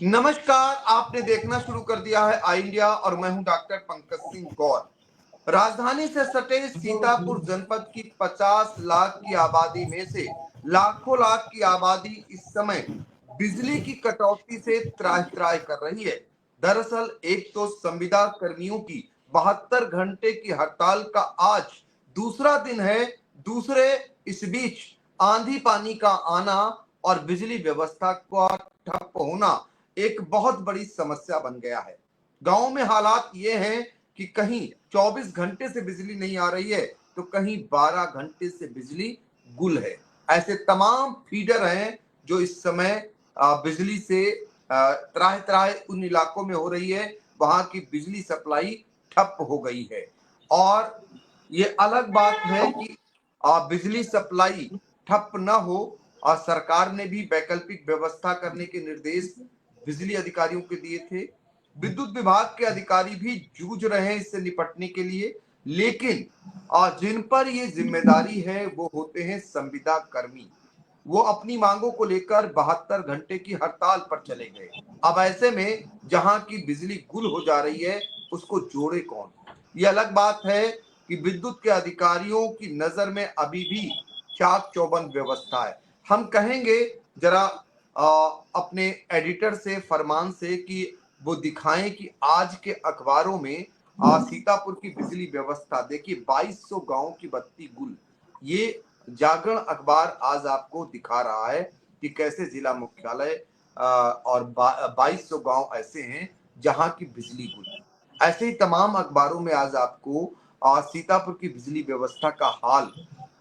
नमस्कार, आपने देखना शुरू कर दिया है आई इंडिया और मैं हूं डॉक्टर पंकज सिंह गौर। राजधानी से सटे सीतापुर जनपद की 50 लाख की आबादी में से लाखों लाख की आबादी इस समय बिजली की कटौती से त्राहि त्राहि कर रही है। दरअसल एक तो संविदा कर्मियों की 72 घंटे की हड़ताल का आज दूसरा दिन है, दूसरे इस बीच आंधी पानी का आना और बिजली व्यवस्था का ठप होना एक बहुत बड़ी समस्या बन गया है। गांव में हालात ये हैं कि कहीं 24 घंटे से बिजली नहीं आ रही है तो कहीं 12 घंटे से बिजली गुल है। ऐसे तमाम फीडर हैं जो इस समय बिजली से त्राहि त्राहि उन इलाकों में हो रही है, वहां की बिजली सप्लाई ठप हो गई है। और ये अलग बात है कि बिजली सप्लाई ठप न हो और सरकार ने भी वैकल्पिक व्यवस्था करने के निर्देश बिजली अधिकारियों के दिए थे। विद्युत विभाग के अधिकारी भी जूझ रहे हैं इससे निपटने के लिए, लेकिन जिन पर ये जिम्मेदारी है वो होते हैं संविदा कर्मी। वो अपनी मांगों को लेकर 72 घंटे की हड़ताल पर चले गए। अब ऐसे में जहां की बिजली गुल हो जा रही है उसको जोड़े कौन। ये अलग बात है कि विद्युत के अधिकारियों की नजर में अभी भी चाक चौबंद व्यवस्था है। हम कहेंगे जरा अपने एडिटर से, फरमान से कि वो दिखाएं कि आज के अखबारों में सीतापुर की बिजली व्यवस्था देखिए। 2200 गांव की बत्ती गुल। ये जागरण अखबार आज आपको दिखा रहा है कि कैसे जिला मुख्यालय और 2200 गांव ऐसे हैं जहां की बिजली गुल। ऐसे ही तमाम अखबारों में आज आपको सीतापुर की बिजली व्यवस्था का हाल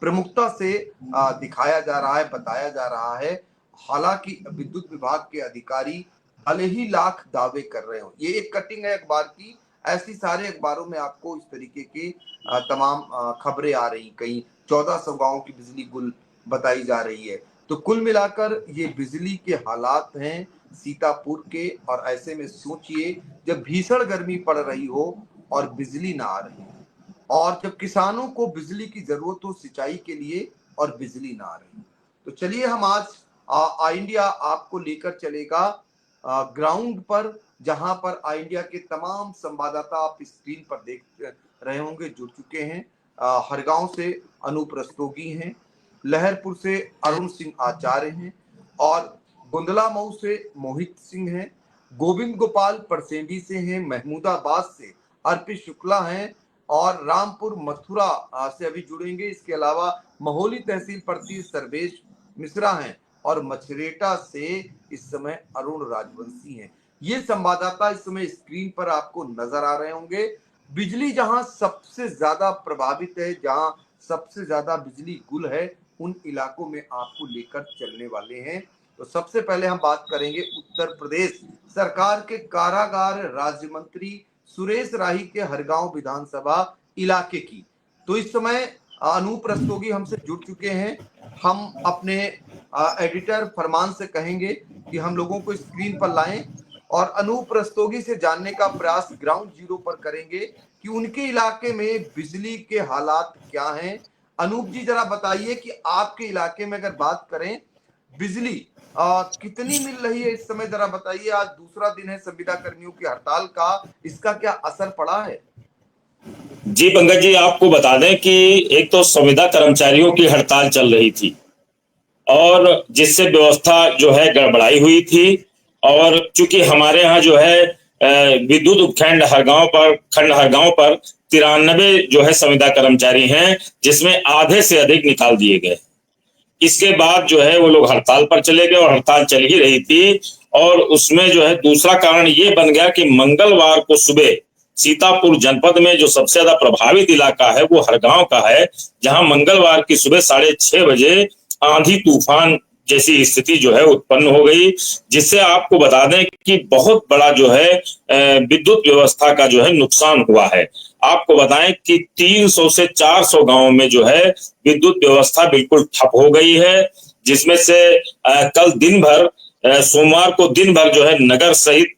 प्रमुखता से दिखाया जा रहा है, बताया जा रहा है। हालांकि विद्युत विभाग के अधिकारी भले ही लाख दावे कर रहे हो, ये एक कटिंग है अखबार की। ऐसी सारे अखबारों में आपको इस तरीके की तमाम खबरें आ रही। कहीं 1400 गांव की बिजली गुल बताई जा रही है। तो कुल मिलाकर ये बिजली के हालात हैं सीतापुर के। और ऐसे में सोचिए, जब भीषण गर्मी पड़ रही हो और बिजली ना आ रही, और जब किसानों को बिजली की जरूरत हो सिंचाई के लिए और बिजली ना आ रही। तो चलिए हम आज आई इंडिया आपको लेकर चलेगा ग्राउंड पर, जहां पर आई इंडिया के तमाम संवाददाता आप स्क्रीन पर देख रहे होंगे, जुड़ चुके हैं। हरगांव से अनूप रस्तोगी हैं, लहरपुर से अरुण सिंह आचार्य हैं, और गुंदला मऊ से मोहित सिंह हैं, गोविंद गोपाल परसेंडी से हैं, महमूदाबाद से अर्पित शुक्ला हैं, और रामपुर मथुरा से अभी जुड़ेंगे। इसके अलावा महोली तहसील प्रति सर्वेश मिश्रा हैं, और मछरेटा से इस समय अरुण राजवंशी हैं। ये संवाददाता इस समय स्क्रीन पर आपको नजर आ रहे होंगे। बिजली जहां सबसे ज्यादा प्रभावित है, जहां सबसे ज्यादा बिजली गुल है, उन इलाकों में आपको लेकर चलने वाले हैं। तो सबसे पहले हम बात करेंगे उत्तर प्रदेश सरकार के कारागार राज्य मंत्री सुरेश राही के हरगांव विधानसभा इलाके की। तो इस समय अनूप रस्तोगी हमसे जुड़ चुके हैं। हम अपने एडिटर फरमान से कहेंगे कि हम लोगों को स्क्रीन पर लाएं और अनूप रस्तोगी से जानने का प्रयास ग्राउंड जीरो पर करेंगे कि उनके इलाके में बिजली के हालात क्या हैं। अनूप जी, जरा बताइए कि आपके इलाके में अगर बात करें, बिजली कितनी मिल रही है इस समय, जरा बताइए। आज दूसरा दिन है संविदा कर्मियों की हड़ताल का, इसका क्या असर पड़ा है? जी पंकज जी, आपको बता दें कि एक तो संविदा कर्मचारियों की हड़ताल चल रही थी और जिससे व्यवस्था जो है गड़बड़ाई हुई थी। और चूंकि हमारे यहाँ जो है विद्युत उपखंड हरगांव पर 93 जो है संविदा कर्मचारी हैं, जिसमें आधे से अधिक निकाल दिए गए। इसके बाद जो है वो लोग हड़ताल पर चले गए और हड़ताल चल ही रही थी। और उसमें जो है दूसरा कारण ये बन गया कि मंगलवार को सुबह सीतापुर जनपद में जो सबसे ज्यादा प्रभावित इलाका है वो हरगांव का है, जहां मंगलवार की सुबह 6:30 बजे आंधी तूफान जैसी स्थिति जो है उत्पन्न हो गई, जिससे आपको बता दें कि बहुत बड़ा जो है विद्युत व्यवस्था का जो है नुकसान हुआ है। आपको बताएं कि 300 से 400 गांवों में जो है विद्युत व्यवस्था बिल्कुल ठप हो गई है, जिसमें से कल दिन भर सोमवार को दिन भर जो है नगर सहित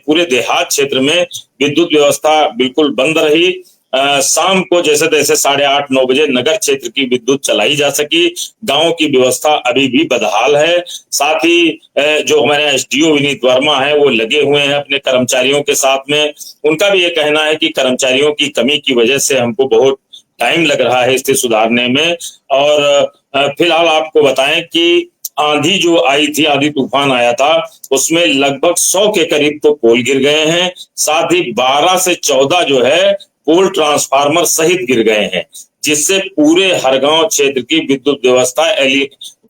पूरे देहात क्षेत्र में विद्युत व्यवस्था बिल्कुल बंद रही। शाम को जैसे तैसे 8:30-9 बजे नगर क्षेत्र की विद्युत चलाई जा सकी। गांव की व्यवस्था अभी भी बदहाल है। साथ ही जो हमारे एसडीओ विनीत वर्मा है वो लगे हुए हैं अपने कर्मचारियों के साथ में। उनका भी ये कहना है कि कर्मचारियों की कमी की वजह से हमको बहुत टाइम लग रहा है स्थिति सुधारने में। और फिलहाल आपको बताएं कि आंधी जो आई थी, आंधी तूफान आया था, उसमें लगभग 100 के करीब तो पोल गिर गए हैं। साथ ही 12 से 14 जो है पोल ट्रांसफार्मर सहित गिर गए हैं, जिससे पूरे हरगांव क्षेत्र की विद्युत व्यवस्था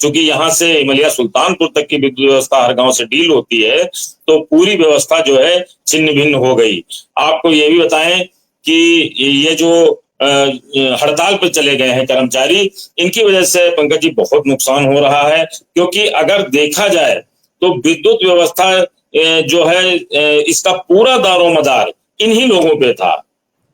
चूंकि यहाँ से इमलिया सुल्तानपुर तक की विद्युत व्यवस्था हरगांव से डील होती है, तो पूरी व्यवस्था जो है छिन्न भिन्न हो गई। आपको ये भी बताएं कि ये जो हड़ताल पर चले गए हैं कर्मचारी, इनकी वजह से पंकज जी बहुत नुकसान हो रहा है। क्योंकि अगर देखा जाए तो विद्युत व्यवस्था जो है इसका पूरा दारोमदार इन्हीं लोगों पे था,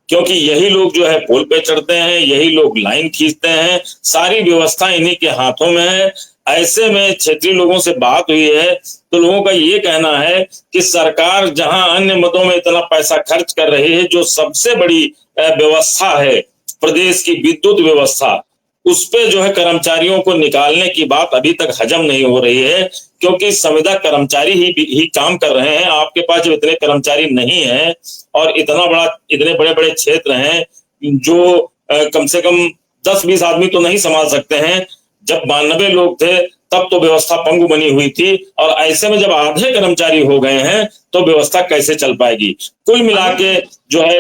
क्योंकि यही लोग जो है पोल पे चढ़ते हैं, यही लोग लाइन खींचते हैं, सारी व्यवस्था इन्हीं के हाथों में है। ऐसे में क्षेत्रीय लोगों से बात हुई है तो लोगों का ये कहना है कि सरकार जहां अन्य मदों में इतना पैसा खर्च कर रही है, जो सबसे बड़ी व्यवस्था है प्रदेश की विद्युत व्यवस्था, उस पे जो है कर्मचारियों को निकालने की बात अभी तक हजम नहीं हो रही है। क्योंकि संविदा कर्मचारी ही काम कर रहे हैं। आपके पास जब इतने कर्मचारी नहीं है और इतने बड़े बड़े क्षेत्र हैं जो कम से कम 10-20 आदमी तो नहीं संभाल सकते हैं। जब 92 लोग थे तब तो व्यवस्था पंगु बनी हुई थी, और ऐसे में जब आधे कर्मचारी हो गए हैं तो व्यवस्था कैसे चल पाएगी। कुल मिला के जो है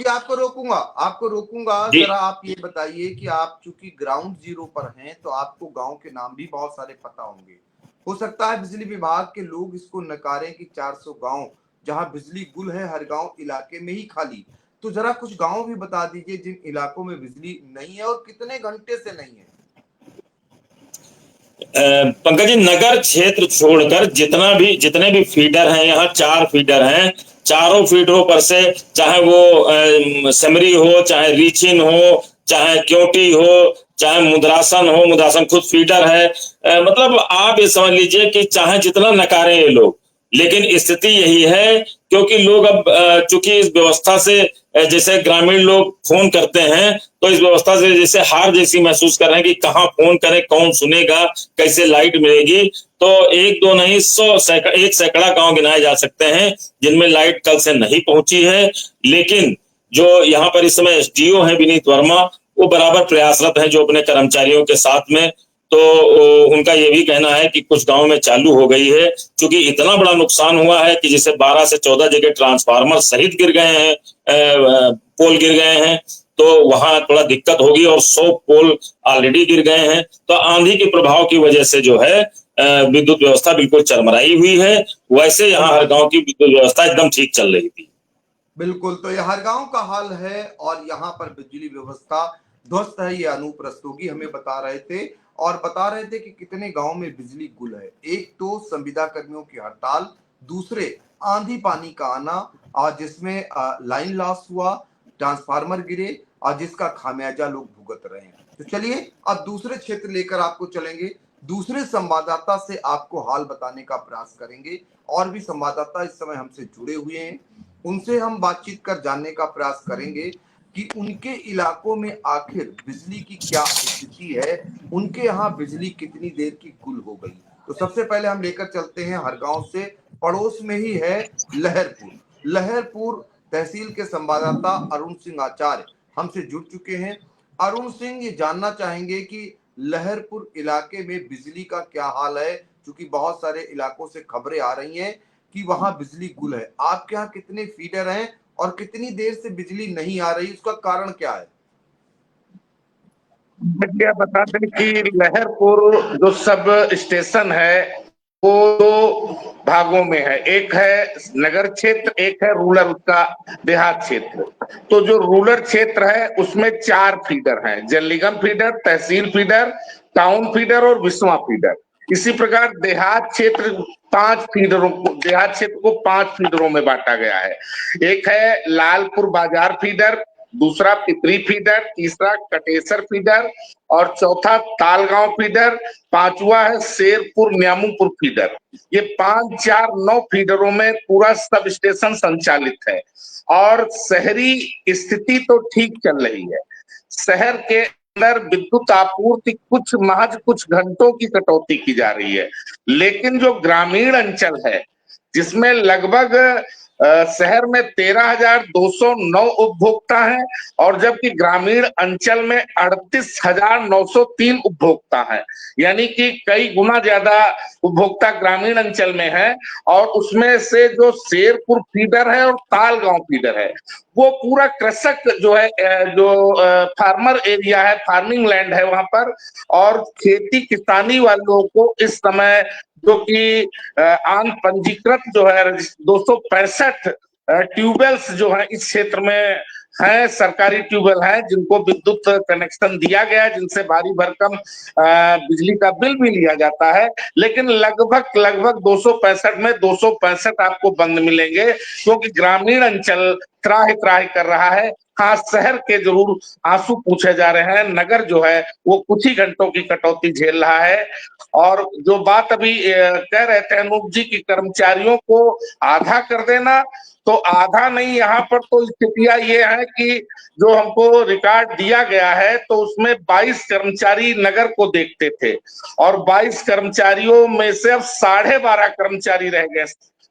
आपको रोकूंगा जरा आप ये बताइए कि आप चूंकि ग्राउंड जीरो पर हैं तो आपको गांव के नाम भी बहुत सारे पता होंगे। हो सकता है बिजली विभाग के लोग इसको नकारें कि 400 गांव जहां बिजली गुल है हर गांव इलाके में ही खाली। तो जरा कुछ गांव भी बता दीजिए जिन इलाकों में बिजली नहीं है और कितने घंटे से नहीं है। पंकज जी, नगर क्षेत्र छोड़कर जितने भी फीडर हैं, यहाँ 4 फीडर हैं। चारों फीडरों पर से चाहे वो सेमरी हो, चाहे रीचिन हो, चाहे क्योटी हो, चाहे मुद्रासन खुद फीडर है। मतलब आप ये समझ लीजिए कि चाहे जितना नकारे ये लोग, लेकिन स्थिति यही है। क्योंकि लोग अब चूंकि इस व्यवस्था से जैसे ग्रामीण लोग फोन करते हैं तो इस व्यवस्था से जैसे हार जैसी महसूस कर रहे हैं कि कहाँ फोन करें, कौन सुनेगा, कैसे लाइट मिलेगी। तो 1-2 नहीं 1 सैकड़ा गांव गिनाए जा सकते हैं जिनमें लाइट कल से नहीं पहुंची है। लेकिन जो यहाँ पर इस समय एसडीओ है विनीत वर्मा, वो बराबर प्रयासरत हैं जो अपने कर्मचारियों के साथ में। तो उनका ये भी कहना है कि कुछ गांव में चालू हो गई है। क्योंकि इतना बड़ा नुकसान हुआ है कि जैसे 12 से 14 जगह ट्रांसफार्मर सहित गिर गए हैं, पोल गिर गए हैं, तो वहां थोड़ा दिक्कत होगी। और 100 पोल ऑलरेडी गिर गए हैं। तो आंधी के प्रभाव की वजह से जो है विद्युत व्यवस्था बिल्कुल चरमराई हुई है। वैसे यहाँ हर गांव की विद्युत व्यवस्था एकदम ठीक चल रही थी। बिल्कुल, तो यह हर गांव का हाल है और यहाँ पर बिजली व्यवस्था ध्वस्त है। ये अनूप रस्तोगी हमें बता रहे थे और बता रहे थे कि कितने गांव में बिजली गुल है। एक तो संविदा कर्मियों की हड़ताल, दूसरे आंधी पानी का आना और जिसमें लाइन लॉस हुआ, ट्रांसफार्मर गिरे और जिसका खामियाजा लोग भुगत रहे हैं। तो चलिए अब दूसरे क्षेत्र लेकर आपको चलेंगे। दूसरे संवाददाता से आपको हाल बताने का प्रयास करेंगे। और भी संवाददाता इस समय हमसे जुड़े हुए हैं, उनसे हम बातचीत कर जानने का प्रयास करेंगे कि उनके इलाकों में आखिर बिजली की क्या स्थिति है, उनके यहाँ बिजली कितनी देर की गुल हो गई। तो सबसे पहले हम लेकर चलते हैं हर गांव से, पड़ोस में ही है लहरपुर तहसील के संवाददाता अरुण सिंह आचार्य हमसे जुड़ चुके हैं। अरुण सिंह, ये जानना चाहेंगे कि लहरपुर इलाके में बिजली का क्या हाल है, क्योंकि बहुत सारे इलाकों से खबरें आ रही हैं कि वहां बिजली गुल है। आपके यहाँ कितने फीडर हैं और कितनी देर से बिजली नहीं आ रही, उसका कारण क्या है? बता दें कि लहरपुर जो सब स्टेशन है वो 2 भागों में है। एक है नगर क्षेत्र, एक है रूरल, उसका देहात क्षेत्र। तो जो रूरल क्षेत्र है उसमें 4 फीडर हैं, जल निगम फीडर, तहसील फीडर, टाउन फीडर और विस्वा फीडर। इसी प्रकार देहात क्षेत्र को 5 फीडरों में बांटा गया है। एक है लालपुर बाजार फीडर, दूसरा पिपरी फीडर, तीसरा कटेसर फीडर और चौथा तालगांव फीडर, पांचवा है शेरपुर न्यामुपुर फीडर। ये 5, 4, 9 फीडरों में पूरा सब स्टेशन संचालित है और शहरी स्थिति तो ठीक चल रही है। शहर के अंदर विद्युत आपूर्ति कुछ घंटों की कटौती की जा रही है, लेकिन जो ग्रामीण अंचल है जिसमें लगभग शहर में 13,209 उपभोक्ता हैं और जबकि ग्रामीण अंचल में 38,903 उपभोक्ता हैं, यानी कि कई गुना ज्यादा उपभोक्ता ग्रामीण अंचल में है। और उसमें से जो शेरपुर फीडर है और तालगांव फीडर है वो पूरा कृषक जो है, जो फार्मर एरिया है, फार्मिंग लैंड है वहां पर, और खेती किसानी वालों को इस समय जो कि आन पंजीकृत जो है 265 ट्यूबवेल्स जो है इस क्षेत्र में है, सरकारी ट्यूबवेल है जिनको विद्युत कनेक्शन दिया गया है, जिनसे भारी भरकम बिजली का बिल भी लिया जाता है। लेकिन लगभग 265 में 265 आपको बंद मिलेंगे, क्योंकि ग्रामीण अंचल त्राहि त्राहि कर रहा है। हाँ, शहर के जरूर आंसू पूछे जा रहे हैं, नगर जो है वो कुछ ही घंटों की कटौती झेल रहा है। और जो बात अभी कह रहे थे अनूप जी की कर्मचारियों को आधा कर देना, तो आधा नहीं, यहाँ पर तो स्थितियां ये है कि जो हमको रिकॉर्ड दिया गया है तो उसमें 22 कर्मचारी नगर को देखते थे और 22 कर्मचारियों में से अब 12.5 कर्मचारी रह गए।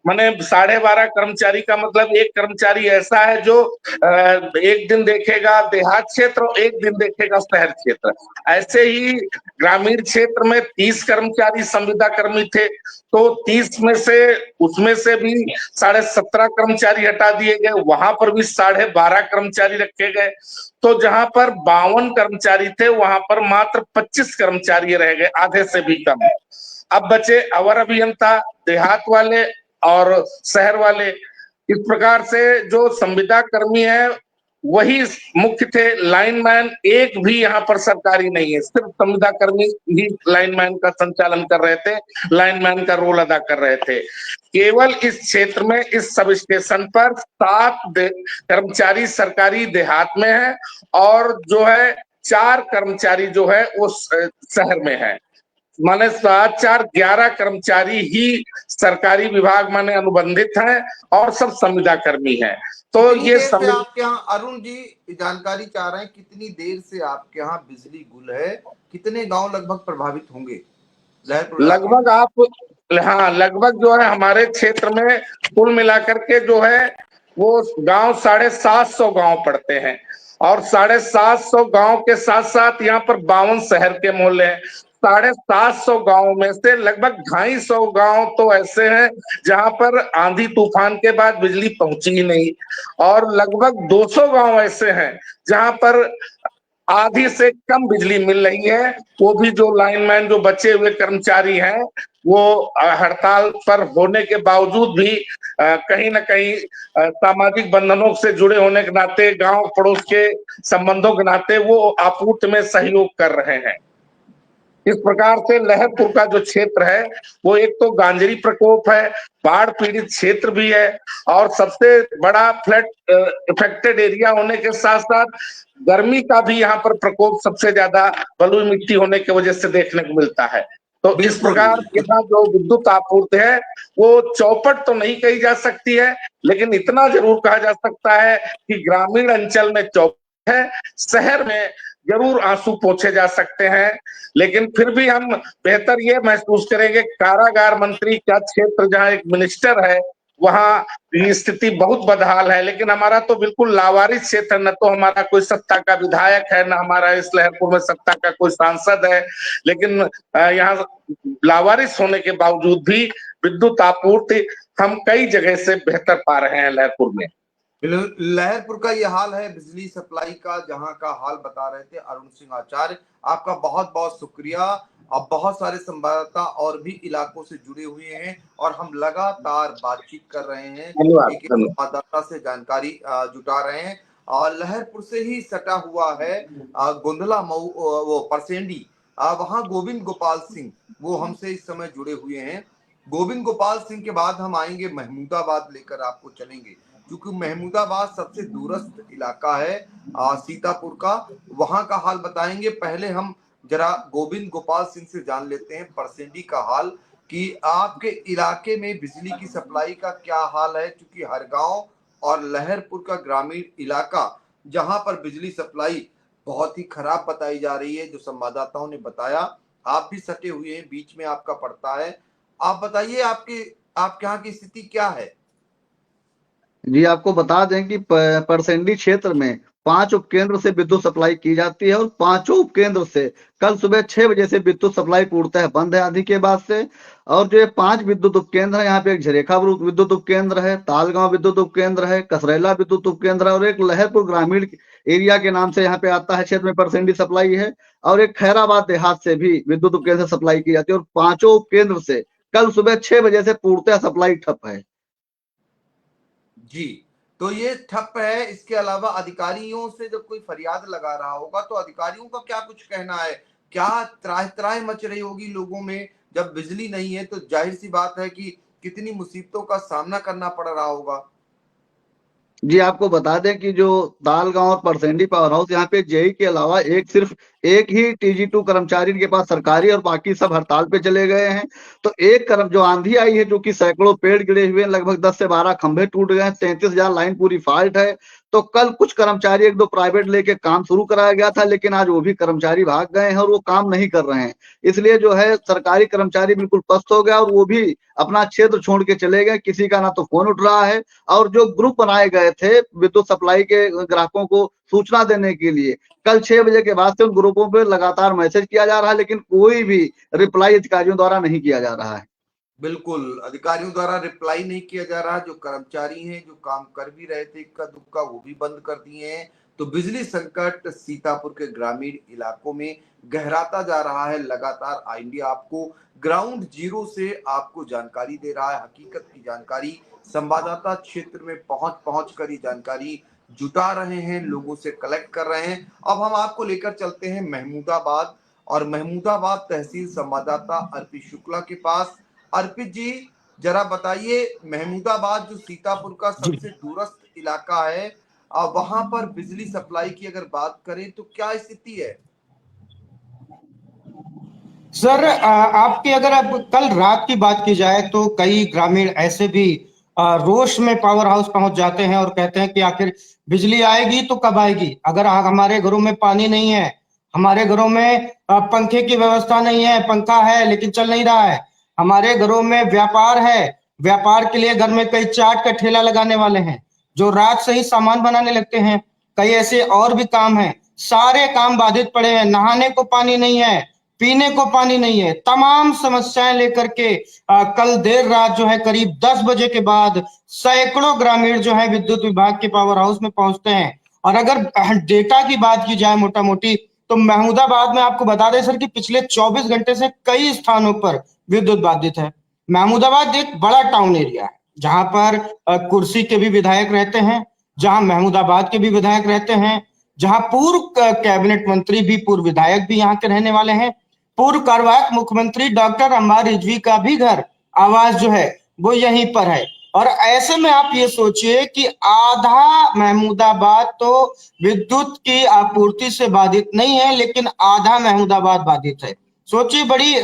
माने 12.5 कर्मचारी का मतलब एक कर्मचारी ऐसा है जो एक दिन देखेगा देहात क्षेत्र और एक दिन देखेगा शहर क्षेत्र। ऐसे ही ग्रामीण क्षेत्र में 30 कर्मचारी संविदा कर्मी थे, तो 30 में से उसमें से भी 17.5 कर्मचारी हटा दिए गए, वहां पर भी 12.5 कर्मचारी रखे गए। तो जहां पर 52 कर्मचारी थे वहां पर मात्र 25 कर्मचारी रह गए, आधे से भी कम। अब बचे अवर अभियंता, देहात वाले और शहर वाले। इस प्रकार से जो संविदा कर्मी है वही मुख्य थे, लाइनमैन एक भी यहाँ पर सरकारी नहीं है, सिर्फ संविदा कर्मी ही लाइनमैन का संचालन कर रहे थे, लाइनमैन का रोल अदा कर रहे थे। केवल इस क्षेत्र में इस सब स्टेशन पर 7 कर्मचारी सरकारी देहात में है और जो है 4 कर्मचारी जो है वो शहर में है। माने 7, 4, 11 कर्मचारी ही सरकारी विभाग माने अनुबंधित हैं और सब संविदा कर्मी हैं। तो ये से आपके यहाँ अरुण जी जानकारी चाह रहे हैं, कितनी देर से आपके यहाँ बिजली गुल है, कितने गांव लगभग प्रभावित होंगे? लगभग आप लगभग जो है हमारे क्षेत्र में कुल मिलाकर के जो है वो गांव 750 गांव पड़ते हैं और 750 गांव के साथ साथ यहाँ पर 52 शहर के मोहल्ले हैं। 750 गांव में से लगभग 250 गांव तो ऐसे हैं जहां पर आंधी तूफान के बाद बिजली पहुंची ही नहीं और लगभग 200 गांव ऐसे हैं जहां पर आधी से कम बिजली मिल रही है। वो भी जो लाइनमैन जो बचे हुए कर्मचारी हैं वो हड़ताल पर होने के बावजूद भी कहीं ना कहीं सामाजिक बंधनों से जुड़े होने के नाते, गांव पड़ोस के संबंधों के नाते वो आपूर्ति में सहयोग कर रहे हैं। इस प्रकार से लहरपुर का जो क्षेत्र है वो एक तो गांजरी प्रकोप है, बाढ़ पीड़ित क्षेत्र भी है और सबसे बड़ा फ्लड इफेक्टेड एरिया होने के साथ साथ गर्मी का भी यहाँ पर प्रकोप सबसे ज्यादा बलुई मिट्टी होने की वजह से देखने को मिलता है। तो इस प्रकार यहाँ जो विद्युत आपूर्ति है वो चौपट तो नहीं कही जा सकती है, लेकिन इतना जरूर कहा जा सकता है कि ग्रामीण अंचल में चौपट है, शहर में जरूर आंसू पोंछे जा सकते हैं। लेकिन फिर भी हम बेहतर ये महसूस करेंगे, कारागार मंत्री का क्षेत्र जहां एक मिनिस्टर है वहां स्थिति बहुत बदहाल है, लेकिन हमारा तो बिल्कुल लावारिस क्षेत्र, न तो हमारा कोई सत्ता का विधायक है, न हमारा इस लहरपुर में सत्ता का कोई सांसद है, लेकिन यहाँ लावारिस होने के बावजूद भी विद्युत आपूर्ति हम कई जगह से बेहतर पा रहे हैं लहरपुर में। लहरपुर का ये हाल है बिजली सप्लाई का, जहां का हाल बता रहे थे अरुण सिंह आचार्य। आपका बहुत बहुत शुक्रिया। अब बहुत सारे संवाददाता और भी इलाकों से जुड़े हुए हैं और हम लगातार बातचीत कर रहे हैं, एक संवाददाता से जानकारी जुटा रहे हैं। और लहरपुर से ही सटा हुआ है गोंदला मऊ वो परसेंडी, वहां गोविंद गोपाल सिंह वो हमसे इस समय जुड़े हुए हैं। गोविंद गोपाल सिंह के बाद हम आएंगे महमूदाबाद, लेकर आपको चलेंगे। क्योंकि महमूदाबाद सबसे दूरस्थ इलाका है सीतापुर का, वहां का हाल बताएंगे। पहले हम जरा गोविंद गोपाल सिंह से जान लेते हैं परसेंडी का हाल, कि आपके इलाके में बिजली की सप्लाई का क्या हाल है, क्योंकि हरगांव और लहरपुर का ग्रामीण इलाका जहां पर बिजली सप्लाई बहुत ही खराब बताई जा रही है, जो संवाददाताओं ने बताया। आप भी सटे हुए हैं, बीच में आपका पड़ता है। आप बताइए आपके यहाँ की स्थिति क्या है? जी, आपको बता दें कि परसेंडी क्षेत्र में 5 उपकेंद्र से विद्युत सप्लाई की जाती है और पांचों उपकेंद्र से कल सुबह 6 बजे से विद्युत सप्लाई पूर्णतः बंद है आंधी के बाद से। और जो ये 5 विद्युत उपकेंद्र है, यहाँ पे एक झरेखा विद्युत उपकेंद्र है, तालगांव विद्युत उपकेंद्र है, कसरेला विद्युत उपकेंद्र है और एक लहरपुर ग्रामीण एरिया के नाम से यहाँ पे आता है क्षेत्र में परसेंडी सप्लाई है। और एक खैराबाद देहात से भी विद्युत उपकेंद्र से सप्लाई की जाती है और पांचों उपकेंद्र से कल सुबह 6 बजे से पूर्णतः सप्लाई ठप है। जी, तो ये ठप है। इसके अलावा अधिकारियों से जब कोई फरियाद लगा रहा होगा तो अधिकारियों का क्या कुछ कहना है? क्या त्राह त्राह मच रही होगी लोगों में? जब बिजली नहीं है तो जाहिर सी बात है कि कितनी मुसीबतों का सामना करना पड़ रहा होगा। जी, आपको बता दें कि जो दालगांव और परसेंडी पावर हाउस, यहाँ पे जेई के अलावा सिर्फ एक ही TG2 कर्मचारी इनके पास सरकारी और बाकी सब हड़ताल पे चले गए हैं। तो जो आंधी आई है, जो कि सैकड़ों पेड़ गिरे हुए हैं, लगभग 10 से 12 खंभे टूट गए हैं, 33,000 लाइन पूरी फॉल्ट है। तो कल कुछ कर्मचारी 1-2 प्राइवेट लेके काम शुरू कराया गया था, लेकिन आज वो भी कर्मचारी भाग गए हैं और वो काम नहीं कर रहे हैं। इसलिए जो है सरकारी कर्मचारी बिल्कुल पस्त हो गया और वो भी अपना क्षेत्र छोड़ के चले गए। किसी का ना तो फोन उठ रहा है, और जो ग्रुप बनाए गए थे विद्युत सप्लाई के ग्राहकों को सूचना देने के लिए, कल 6 बजे के बाद से उन ग्रुपों पे लगातार मैसेज किया जा रहा है, लेकिन कोई भी रिप्लाई अधिकारियों द्वारा नहीं किया जा रहा है। बिल्कुल, अधिकारियों द्वारा रिप्लाई नहीं किया जा रहा। जो कर्मचारी हैं, जो काम कर भी रहे थे इक्का दुक्का, वो भी बंद कर दिए हैं। तो बिजली संकट सीतापुर के ग्रामीण इलाकों में गहराता जा रहा है। लगातार आई इंडिया आपको ग्राउंड जीरो से आपको जानकारी दे रहा है, हकीकत की जानकारी। संवाददाता क्षेत्र में पहुंच कर ये जानकारी जुटा रहे हैं, लोगों से कलेक्ट कर रहे हैं। अब हम आपको लेकर चलते हैं महमूदाबाद, और महमूदाबाद तहसील संवाददाता अर्पित शुक्ला के पास। अर्पित जी, जरा बताइए, महमूदाबाद जो सीतापुर का जी सबसे दूरस्थ इलाका है, वहां पर बिजली सप्लाई की अगर बात करें तो क्या स्थिति है? सर, आपकी अगर अब कल रात की बात की जाए तो कई ग्रामीण ऐसे भी रोष में पावर हाउस पहुंच जाते हैं और कहते हैं कि आखिर बिजली आएगी तो कब आएगी। अगर हमारे घरों में पानी नहीं है, हमारे घरों में पंखे की व्यवस्था नहीं है, पंखा है लेकिन चल नहीं रहा है, हमारे घरों में व्यापार है, व्यापार के लिए घर में कई चाट का ठेला लगाने वाले हैं जो रात से ही सामान बनाने लगते हैं, कई ऐसे और भी काम हैं, सारे काम बाधित पड़े हैं। नहाने को पानी नहीं है, पीने को पानी नहीं है, तमाम समस्याएं लेकर के कल देर रात जो है करीब 10 बजे के बाद सैकड़ों ग्रामीण जो है विद्युत विभाग के पावर हाउस में पहुंचते हैं। और अगर डेटा की बात की जाए मोटा मोटी, तो महमूदाबाद में आपको बता दें सर कि पिछले 24 घंटे से कई स्थानों पर विद्युत बाधित है। महमूदाबाद एक बड़ा टाउन एरिया है जहां पर कुर्सी के भी विधायक रहते हैं, जहां महमूदाबाद के भी विधायक रहते हैं, जहां पूर्व कैबिनेट मंत्री भी, पूर्व विधायक भी यहाँ के रहने वाले हैं। पूर्व कार्यवाहक मुख्यमंत्री डॉक्टर अम्बार रिजवी का भी घर, आवास जो है वो यहीं पर है। और ऐसे में आप ये सोचिए कि आधा महमूदाबाद तो विद्युत की आपूर्ति से बाधित नहीं है, लेकिन आधा महमूदाबाद बाधित है। सोचिए, बड़ी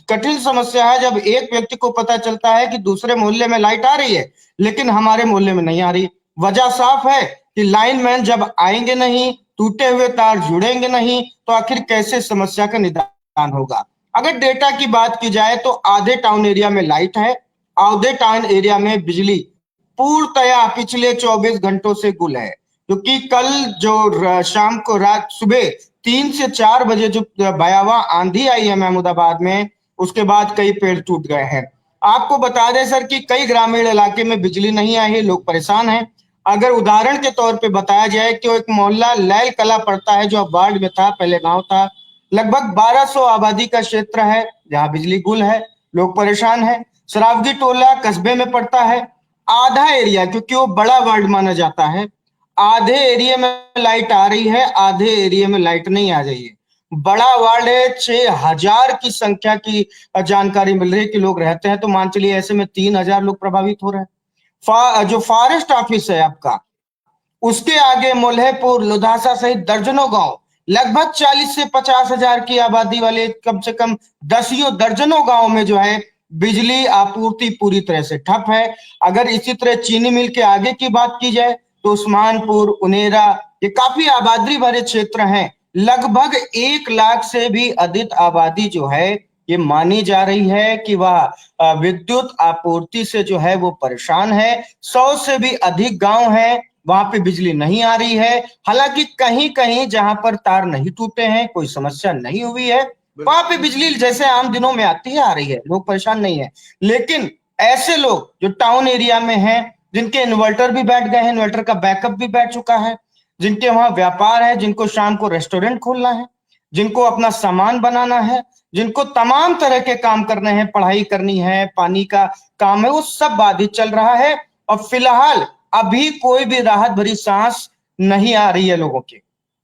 कठिन समस्या है जब एक व्यक्ति को पता चलता है कि दूसरे मोहल्ले में लाइट आ रही है लेकिन हमारे मोहल्ले में नहीं आ रही। वजह साफ है कि लाइनमैन जब आएंगे नहीं, टूटे हुए तार जुड़ेंगे नहीं, तो आखिर कैसे समस्या का निदान होगा। अगर डेटा की बात की जाए तो आधे टाउन एरिया में लाइट है, आधे टाउन एरिया में बिजली पूर्णतया पिछले 24 घंटों से गुल है, क्योंकि कल जो शाम को रात सुबह 3 से 4 बजे जो भयावह आंधी आई है महमूदाबाद में, उसके बाद कई पेड़ टूट गए हैं। आपको बता दें सर कि कई ग्रामीण इलाके में बिजली नहीं आई है, लोग परेशान हैं। अगर उदाहरण के तौर पे बताया जाए कि एक मोहल्ला लैल कला पड़ता है जो अब वार्ड में था, पहले गांव था, लगभग 1200 आबादी का क्षेत्र है जहां बिजली गुल है, लोग परेशान हैं। सरावगी टोला कस्बे में पड़ता है, आधा एरिया, क्योंकि वो बड़ा वार्ड माना जाता है, आधे एरिया में लाइट आ रही है, आधे एरिया में लाइट नहीं आ रही है। बड़ा वार्ड है, 6000 की संख्या की जानकारी मिल रही है कि लोग रहते हैं, तो मान चलिए ऐसे में 3000 लोग प्रभावित हो रहे हैं। जो फॉरेस्ट ऑफिस है आपका, उसके आगे मोल्हेपुर, लुधासा सहित दर्जनों गांव, लगभग 40 से 50 हजार की आबादी वाले कम से कम दर्जनों गांव में जो है बिजली आपूर्ति पूरी तरह से ठप है। अगर इसी तरह चीनी मिल के आगे की बात की जाए तो उस्मानपुर, उनेरा, ये काफी आबादी भरे क्षेत्र हैं। लगभग 1 लाख से भी अधिक आबादी जो है ये मानी जा रही है कि वह विद्युत आपूर्ति से जो है वो परेशान है। 100 से भी अधिक गांव हैं, वहां पे बिजली नहीं आ रही है। हालांकि कहीं कहीं जहां पर तार नहीं टूटे हैं, कोई समस्या नहीं हुई है, वहां पे बिजली जैसे आम दिनों में आती है, आ रही है, लोग परेशान नहीं है। लेकिन ऐसे लोग जो टाउन एरिया में हैं, जिनके इन्वर्टर भी बैठ गए हैं, इन्वर्टर का बैकअप भी बैठ चुका है, जिनके वहां व्यापार है, जिनको शाम को रेस्टोरेंट खोलना है, जिनको अपना सामान बनाना है, जिनको तमाम तरह के काम करने हैं, पढ़ाई करनी है, पानी का काम है, वो सब बाधित चल रहा है। और फिलहाल अभी कोई भी राहत भरी सांस नहीं आ रही है लोगों की।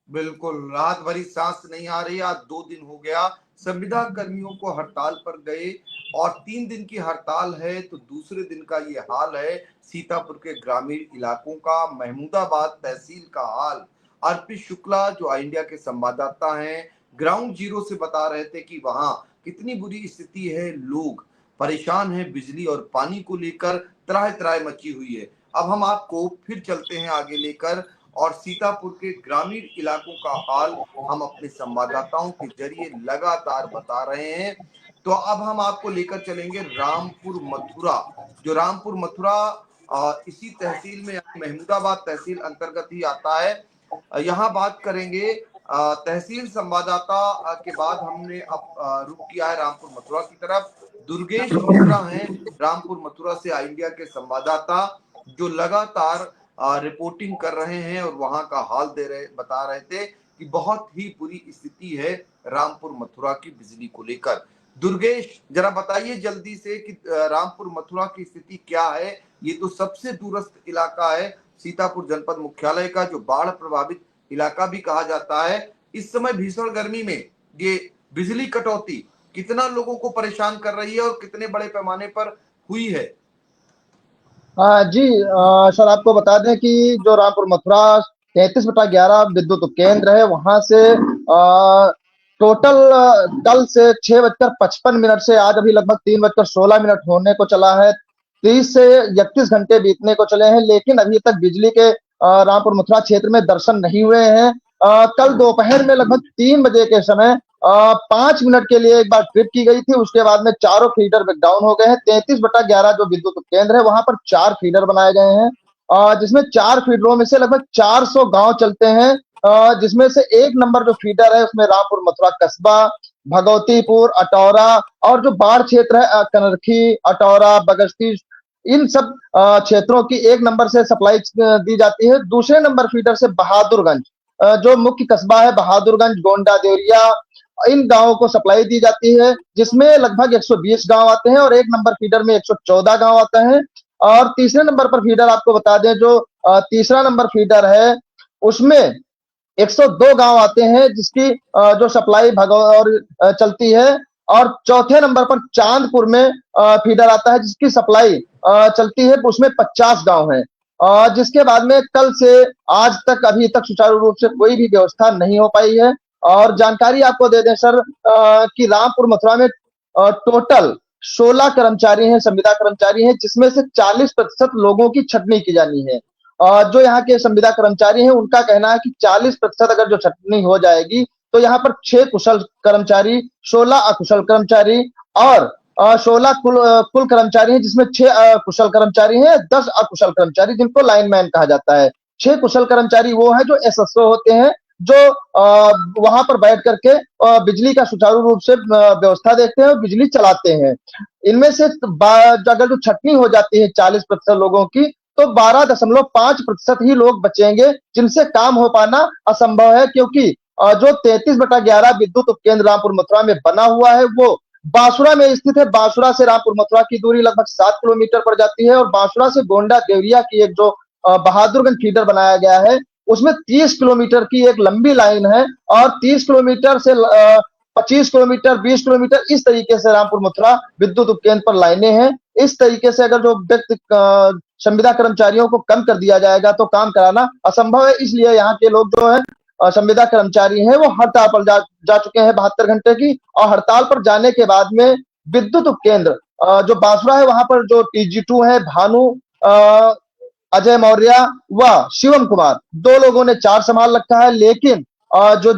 बिल्कुल राहत भरी सांस नहीं आ रही। आज 2 दिन हो गया संविदा कर्मियों को हड़ताल पर गए और 3 दिन की हड़ताल है तो दूसरे दिन का ये हाल है सीतापुर के ग्रामीण इलाकों का, महमूदाबाद तहसील का हाल। अर्पित शुक्ला जो आई इंडिया के संवाददाता हैं, ग्राउंड जीरो से बता रहे थे कि वहां कितनी बुरी स्थिति है, लोग परेशान हैं, बिजली और पानी को लेकर त्राहि त्राहि मची हुई है। अब हम आपको फिर चलते हैं आगे लेकर और सीतापुर के ग्रामीण इलाकों का हाल हम अपने संवाददाताओं के जरिए लगातार बता रहे हैं। तो अब हम आपको लेकर चलेंगे रामपुर मथुरा, जो रामपुर मथुरा इसी तहसील में महमूदाबाद तहसील अंतर्गत ही आता है। यहाँ बात करेंगे तहसील संवाददाता के बाद हमने अब रुख किया है रामपुर मथुरा की तरफ। दुर्गेश मिश्रा हैं रामपुर मथुरा से आई इंडिया के संवाददाता, जो लगातार रिपोर्टिंग कर रहे हैं और वहां का हाल बता रहे थे कि बहुत ही बुरी स्थिति है रामपुर मथुरा की बिजली को लेकर। दुर्गेश, जरा बताइए जल्दी से कि रामपुर मथुरा की स्थिति क्या है। ये तो सबसे दूरस्थ इलाका है सीतापुर जनपद मुख्यालय का, जो बाढ़ प्रभावित इलाका भी कहा जाता है। इस समय भीषण गर्मी में ये बिजली कटौती कितना लोगों को परेशान कर रही है और कितने बड़े पैमाने पर हुई है? जी सर, आपको बता दें कि जो रामपुर मथुरा 33/11 विद्युत उपकेंद्र है, वहां से टोटल कल से 6:55 से आज अभी लगभग 3:16 होने को चला है। 30 से 31 घंटे बीतने को चले हैं, लेकिन अभी तक बिजली के रामपुर मथुरा क्षेत्र में दर्शन नहीं हुए हैं। कल दोपहर में लगभग 3 बजे के समय 5 मिनट के लिए एक बार ट्रिप की गई थी, उसके बाद में चारों फीडर ब्रेकडाउन हो गए हैं। 33/11 जो विद्युत उपकेंद्र है, वहां पर 4 फीडर बनाए गए हैं, जिसमें 4 फीडरों में से लगभग 400 गांव चलते हैं, जिसमें से 1 नंबर जो फीडर है उसमें रामपुर मथुरा कस्बा, भगवतीपुर, अटौरा और जो बाढ़ क्षेत्र है कनरखी, अटौरा, बगस्ती, इन सब क्षेत्रों की 1 नंबर से सप्लाई दी जाती है। दूसरे नंबर फीडर से बहादुरगंज, जो मुख्य कस्बा है बहादुरगंज, गोंडा देवरिया, इन गांवों को सप्लाई दी जाती है, जिसमें लगभग 120 गांव आते हैं और 1 नंबर फीडर में 114 गांव आते हैं। और तीसरे नंबर पर फीडर आपको बता दें, जो तीसरा नंबर फीडर है उसमें 102 गांव आते हैं, जिसकी जो सप्लाई और चलती है। और चौथे नंबर पर चांदपुर में फीडर आता है, जिसकी सप्लाई चलती है, उसमें 50 गांव हैं। जिसके बाद में कल से आज तक अभी तक सुचारू रूप से कोई भी व्यवस्था नहीं हो पाई है। और जानकारी आपको दे दें सर कि रामपुर मथुरा में टोटल 16 कर्मचारी हैं, संविदा कर्मचारी हैं, जिसमें से 40% लोगों की छटनी की जानी है। जो यहाँ के संविदा कर्मचारी हैं, उनका कहना है कि 40% अगर जो छटनी हो जाएगी तो यहाँ पर 6 कुशल कर्मचारी, 16 अकुशल कर्मचारी और 16 कुल कर्मचारी हैं, जिसमें 6 कुशल कर्मचारी हैं, 10 अकुशल कर्मचारी, जिनको लाइनमैन कहा जाता है। 6 कुशल कर्मचारी वो हैं जो एसएसओ होते हैं, जो वहां पर बैठ करके बिजली का सुचारू रूप से व्यवस्था देखते हैं और बिजली चलाते हैं। इनमें से अगर जो छटनी हो जाती है 40% लोगों की, तो 12.5% ही लोग बचेंगे, जिनसे काम हो पाना असंभव है, क्योंकि जो 33/11 विद्युत उपकेंद्र रामपुर मथुरा में बना हुआ है वो बांसुरा में स्थित है। बांसुरा से रामपुर मथुरा की दूरी लगभग 7 किलोमीटर पड़ जाती है और बांसुरा से गोंडा देवरिया की एक जो बहादुरगंज फीडर बनाया गया है, उसमें 30 किलोमीटर की एक लंबी लाइन है और 30 किलोमीटर से 25 किलोमीटर, 20 किलोमीटर, इस तरीके से रामपुर मथुरा विद्युत उपकेंद्र पर लाइनें हैं। इस तरीके से अगर जो व्यक्ति संविदा कर्मचारियों को कम कर दिया जाएगा तो काम कराना असंभव है। इसलिए यहाँ के लोग जो है संविदा कर्मचारी हैं वो हड़ताल पर जा चुके हैं 72 घंटे की। और हड़ताल पर जाने के बाद में विद्युत उपकेंद्र जो बांसुरा है वहां पर जो TG2 है भानु अजय मौर्य व शिवम कुमार, दो लोगों ने चार्ज संभाल रखा है। लेकिन जो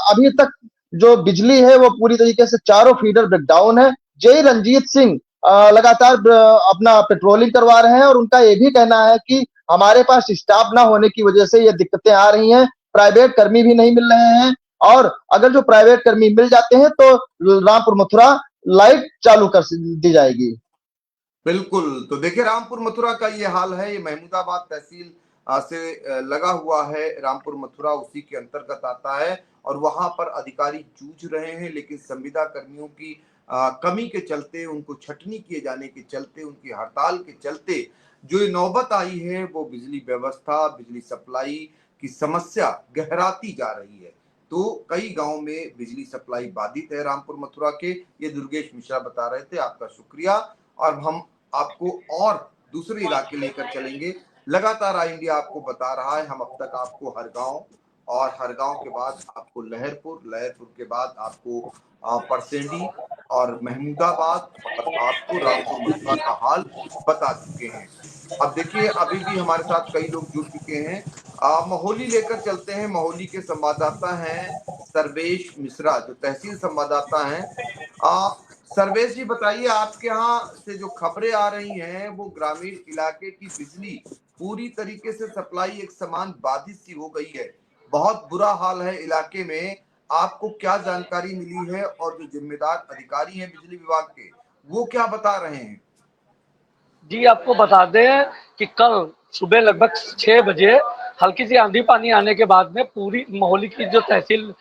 अभी तक जो बिजली है वो पूरी तरीके से चारों फीडर ब्रेकडाउन है। जय रंजीत सिंह लगातार अपना पेट्रोलिंग करवा रहे हैं और उनका ये भी कहना है कि हमारे पास स्टाफ ना होने की वजह से ये दिक्कतें आ रही हैं, प्राइवेट कर्मी भी नहीं मिल रहे हैं और अगर जो प्राइवेट कर्मी मिल जाते हैं तो रामपुर मथुरा लाइट चालू कर दी जाएगी। बिल्कुल, तो देखिए रामपुर मथुरा का ये हाल है। ये महमूदाबाद तहसील से लगा हुआ है। रामपुर मथुरा उसी के अंतर्गत आता है और वहां पर अधिकारी जूझ रहे हैं, लेकिन संविदा कर्मियों की कमी के चलते, उनको छटनी किए जाने के चलते, उनकी हड़ताल के चलते जो ये नौबत आई है वो बिजली व्यवस्था, बिजली सप्लाई की समस्या गहराती जा रही है। तो कई गांव में बिजली सप्लाई बाधित है रामपुर मथुरा के। ये दुर्गेश मिश्रा बता रहे थे, आपका शुक्रिया। और हम आपको और दूसरे इलाके लेकर चलेंगे। लगातार आई इंडिया आपको बता रहा है, हम अब तक आपको हर गांव और हर गांव के बाद आपको लहरपुर के बाद आपको परसेंडी और महमूदाबाद और आपको रामपुर मथुरा का हाल बता चुके हैं। अब देखिए अभी भी हमारे साथ कई लोग जुड़ चुके हैं। मोहाली लेकर चलते हैं। मोहाली के संवाददाता हैं सर्वेश मिश्रा, जो तहसील संवाददाता हैं। सर्वेश जी बताइए, आपके यहाँ से जो खबरें आ रही हैं वो ग्रामीण इलाके की बिजली पूरी तरीके से सप्लाई एक समान बाधित सी हो गई है, बहुत बुरा हाल है इलाके में। आपको क्या जानकारी मिली है और जो जिम्मेदार अधिकारी हैं बिजली विभाग के वो क्या बता रहे हैं? जी आपको बता दें कि कल सुबह लगभग 6 बजे हल्की सी आंधी पानी आने के बाद में पूरी मोहाली की जो तहसील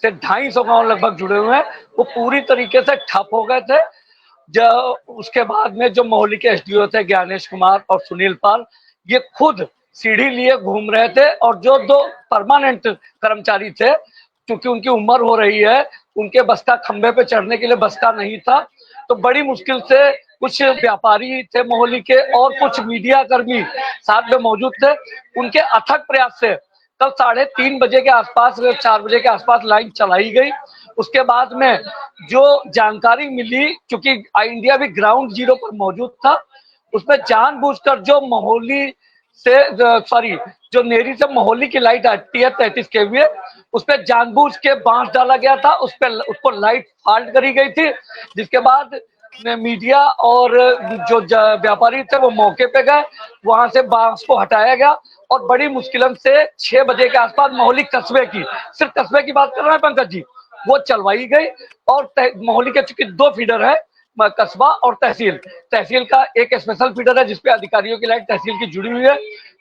से 250 गांव लगभग जुड़े हुए हैं वो पूरी तरीके से ठप हो गए थे। जो उसके बाद में जो मोहाली के SDO थे ज्ञानेश कुमार और सुनील पाल, ये खुद सीढ़ी लिए घूम रहे थे और जो 2 परमानेंट कर्मचारी थे, क्योंकि उनकी उम्र हो रही है, उनके बस का खंबे पे चढ़ने के लिए बस का नहीं था, तो बड़ी मुश्किल से कुछ व्यापारी थे मोहाली के और कुछ मीडिया कर्मी साथ में मौजूद थे। उनके अथक प्रयास से कल 3:30 बजे के आसपास, 4 बजे के आसपास लाइन चलाई गई। उसके बाद में जो जानकारी मिली, क्योंकि आई इंडिया भी ग्राउंड जीरो पर मौजूद था, उसमें जानबूझकर जो मोहाली से जो नेरी से मोहाली की लाइट आती है 33 kVA, उस पर जानबूझ के बांस डाला गया था, उसको लाइट फाल्ट करी गई थी। जिसके बाद मीडिया और जो व्यापारी थे वो मौके पे गए, वहां से बांस को हटाया गया और बड़ी मुश्किल से 6 बजे के आसपास मोहाली कस्बे की, सिर्फ कस्बे की बात कर रहे हैं पंकज जी, वो चलवाई गई। और मोहाली के चूंकि 2 फीडर है, कस्बा और तहसील का एक स्पेशल फीडर है जिसपे अधिकारियों की लाइन तहसील की जुड़ी हुई है,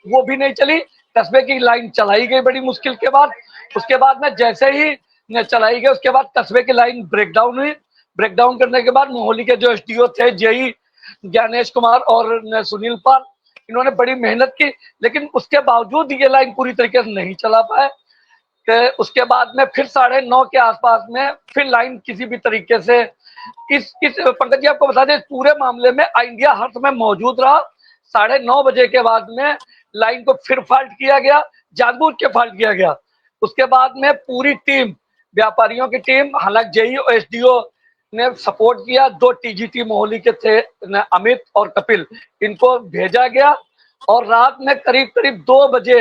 वो भी नहीं चली। कस्बे की लाइन चलाई गई बड़ी मुश्किल के बाद। उसके बाद में जैसे ही चलाई गई उसके बाद कस्बे की लाइन ब्रेकडाउन हुई। ब्रेकडाउन करने के बाद मोहाली के जो SDO थे जेई ज्ञानेश कुमार और सुनील पाल, इन्होंने बड़ी मेहनत की, लेकिन उसके बावजूद ये लाइन पूरी तरीके से नहीं चला पाए। उसके बाद में फिर 9:30 के आसपास में फिर लाइन किसी भी तरीके से इस पंकज जी आपको बता दें, पूरे मामले में आई इंडिया हर समय मौजूद रहा। 9:30 बजे के बाद में लाइन को फिर फाल्ट किया गया, जानबूझ के फाल्ट किया गया। उसके बाद में पूरी टीम, व्यापारियों की टीम, हालांकि जेई और SDO ने सपोर्ट किया, 2 TGT मोहाली के थे अमित और कपिल, इनको भेजा गया और रात में करीब 2 बजे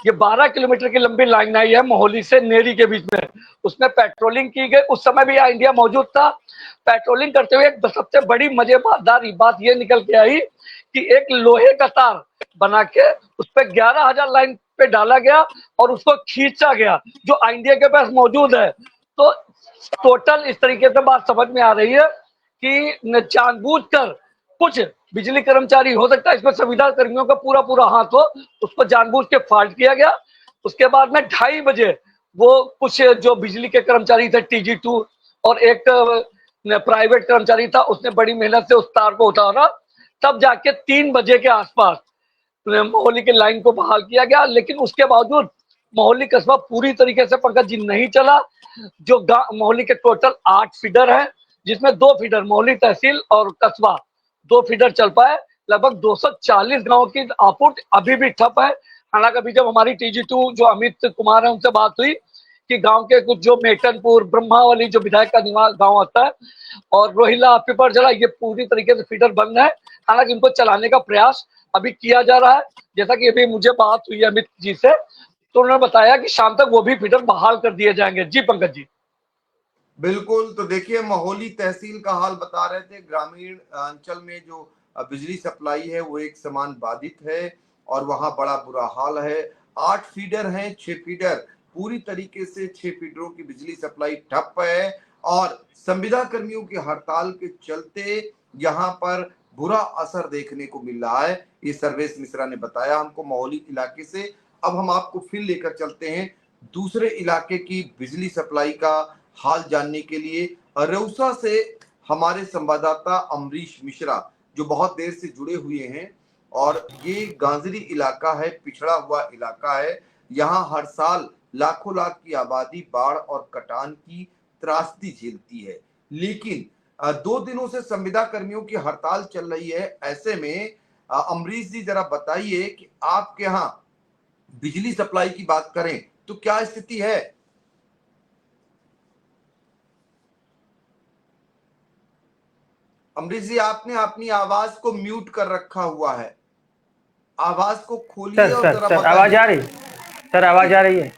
ये 12 किलोमीटर की लंबी लाइन आई है मोहाली से नेरी के बीच में, उसमें पेट्रोलिंग की गई। उस समय भी आई इंडिया मौजूद था। पेट्रोलिंग करते हुए एक सबसे बड़ी मजेदार बात ये निकल के आई कि एक लोहे का तार बना के उस पर 11,000 लाइन पे डाला गया और उसको खींचा गया, जो आई इंडिया के पास मौजूद है। तो टोटल इस तरीके से बात समझ में आ रही है कि जानबूझकर कुछ बिजली कर्मचारी, हो सकता है इसमें संविदा कर्मियों का पूरा हाथ हो, उसको जानबूझ के फाल्ट किया गया। उसके बाद में 2:30 बजे वो कुछ जो बिजली के कर्मचारी थे TG2 और एक प्राइवेट कर्मचारी था, उसने बड़ी मेहनत से उस तार को उतारा, तब जाके 3 बजे के आसपास मोहाली की लाइन को बहाल किया गया। लेकिन उसके बावजूद मोहाली कस्बा पूरी तरीके से पंकज जी नहीं चला। जो मोहाली के टोटल 8 फीडर हैं, जिसमें 2 फीडर मोहाली तहसील और कस्बा 2 फीडर चल पाए, लगभग 240 गांव की आपूर्ति अभी भी ठप है। हालांकि अभी जब हमारी TG2 जो अमित कुमार है उनसे बात हुई कि गांव के कुछ जो मेटनपुर ब्रह्मावली जो विधायक का निवास गांव आता है और रोहिला पिपरजला ये पूरी तरीके से फीडर बंद है। हालांकि इनको चलाने का प्रयास अभी किया जा रहा है। जैसा कि अभी मुझे बात हुई अमित जी से, तो उन्होंने बताया कि शाम तक वो भी फीडर बहाल कर दिए जाएंगे। जी पंकज जी। बिल्कुल, तो देखिए महोली तहसील का हाल बता रहे थे। ग्रामीण अंचल में जो बिजली सप्लाई है वो एक समान बाधित है और वहां बड़ा बुरा हाल है। 8 फीडर हैं, 6 फीडर पूरी तरीके से 6 फीडरों की बिजली सप्लाई ठप है और संविदा कर्मियों की हड़ताल के चलते यहाँ पर बुरा असर देखने को मिल रहा है। ये सर्वेश मिश्रा ने बताया हमको महोली इलाके से। अब हम आपको फिर लेकर चलते हैं दूसरे इलाके की बिजली सप्लाई का हाल जानने के लिए। रउसा से हमारे संवाददाता अमरीश मिश्रा जो बहुत देर से जुड़े हुए हैं, और ये गांजरी इलाका है, पिछड़ा हुआ इलाका है। यहाँ हर साल लाखों लाख की आबादी बाढ़ और कटान की त्रासदी झेलती है, लेकिन 2 दिनों से संविदा कर्मियों की हड़ताल चल रही है। ऐसे में अमरीश जी जरा बताइए कि आपके यहाँ बिजली सप्लाई की बात करें तो क्या स्थिति है? अमरीश जी, आपने अपनी आवाज को म्यूट कर रखा हुआ है, आवाज को खोलिए और जरा बताइए। आवाज आ रही? सर आवाज आ रही है?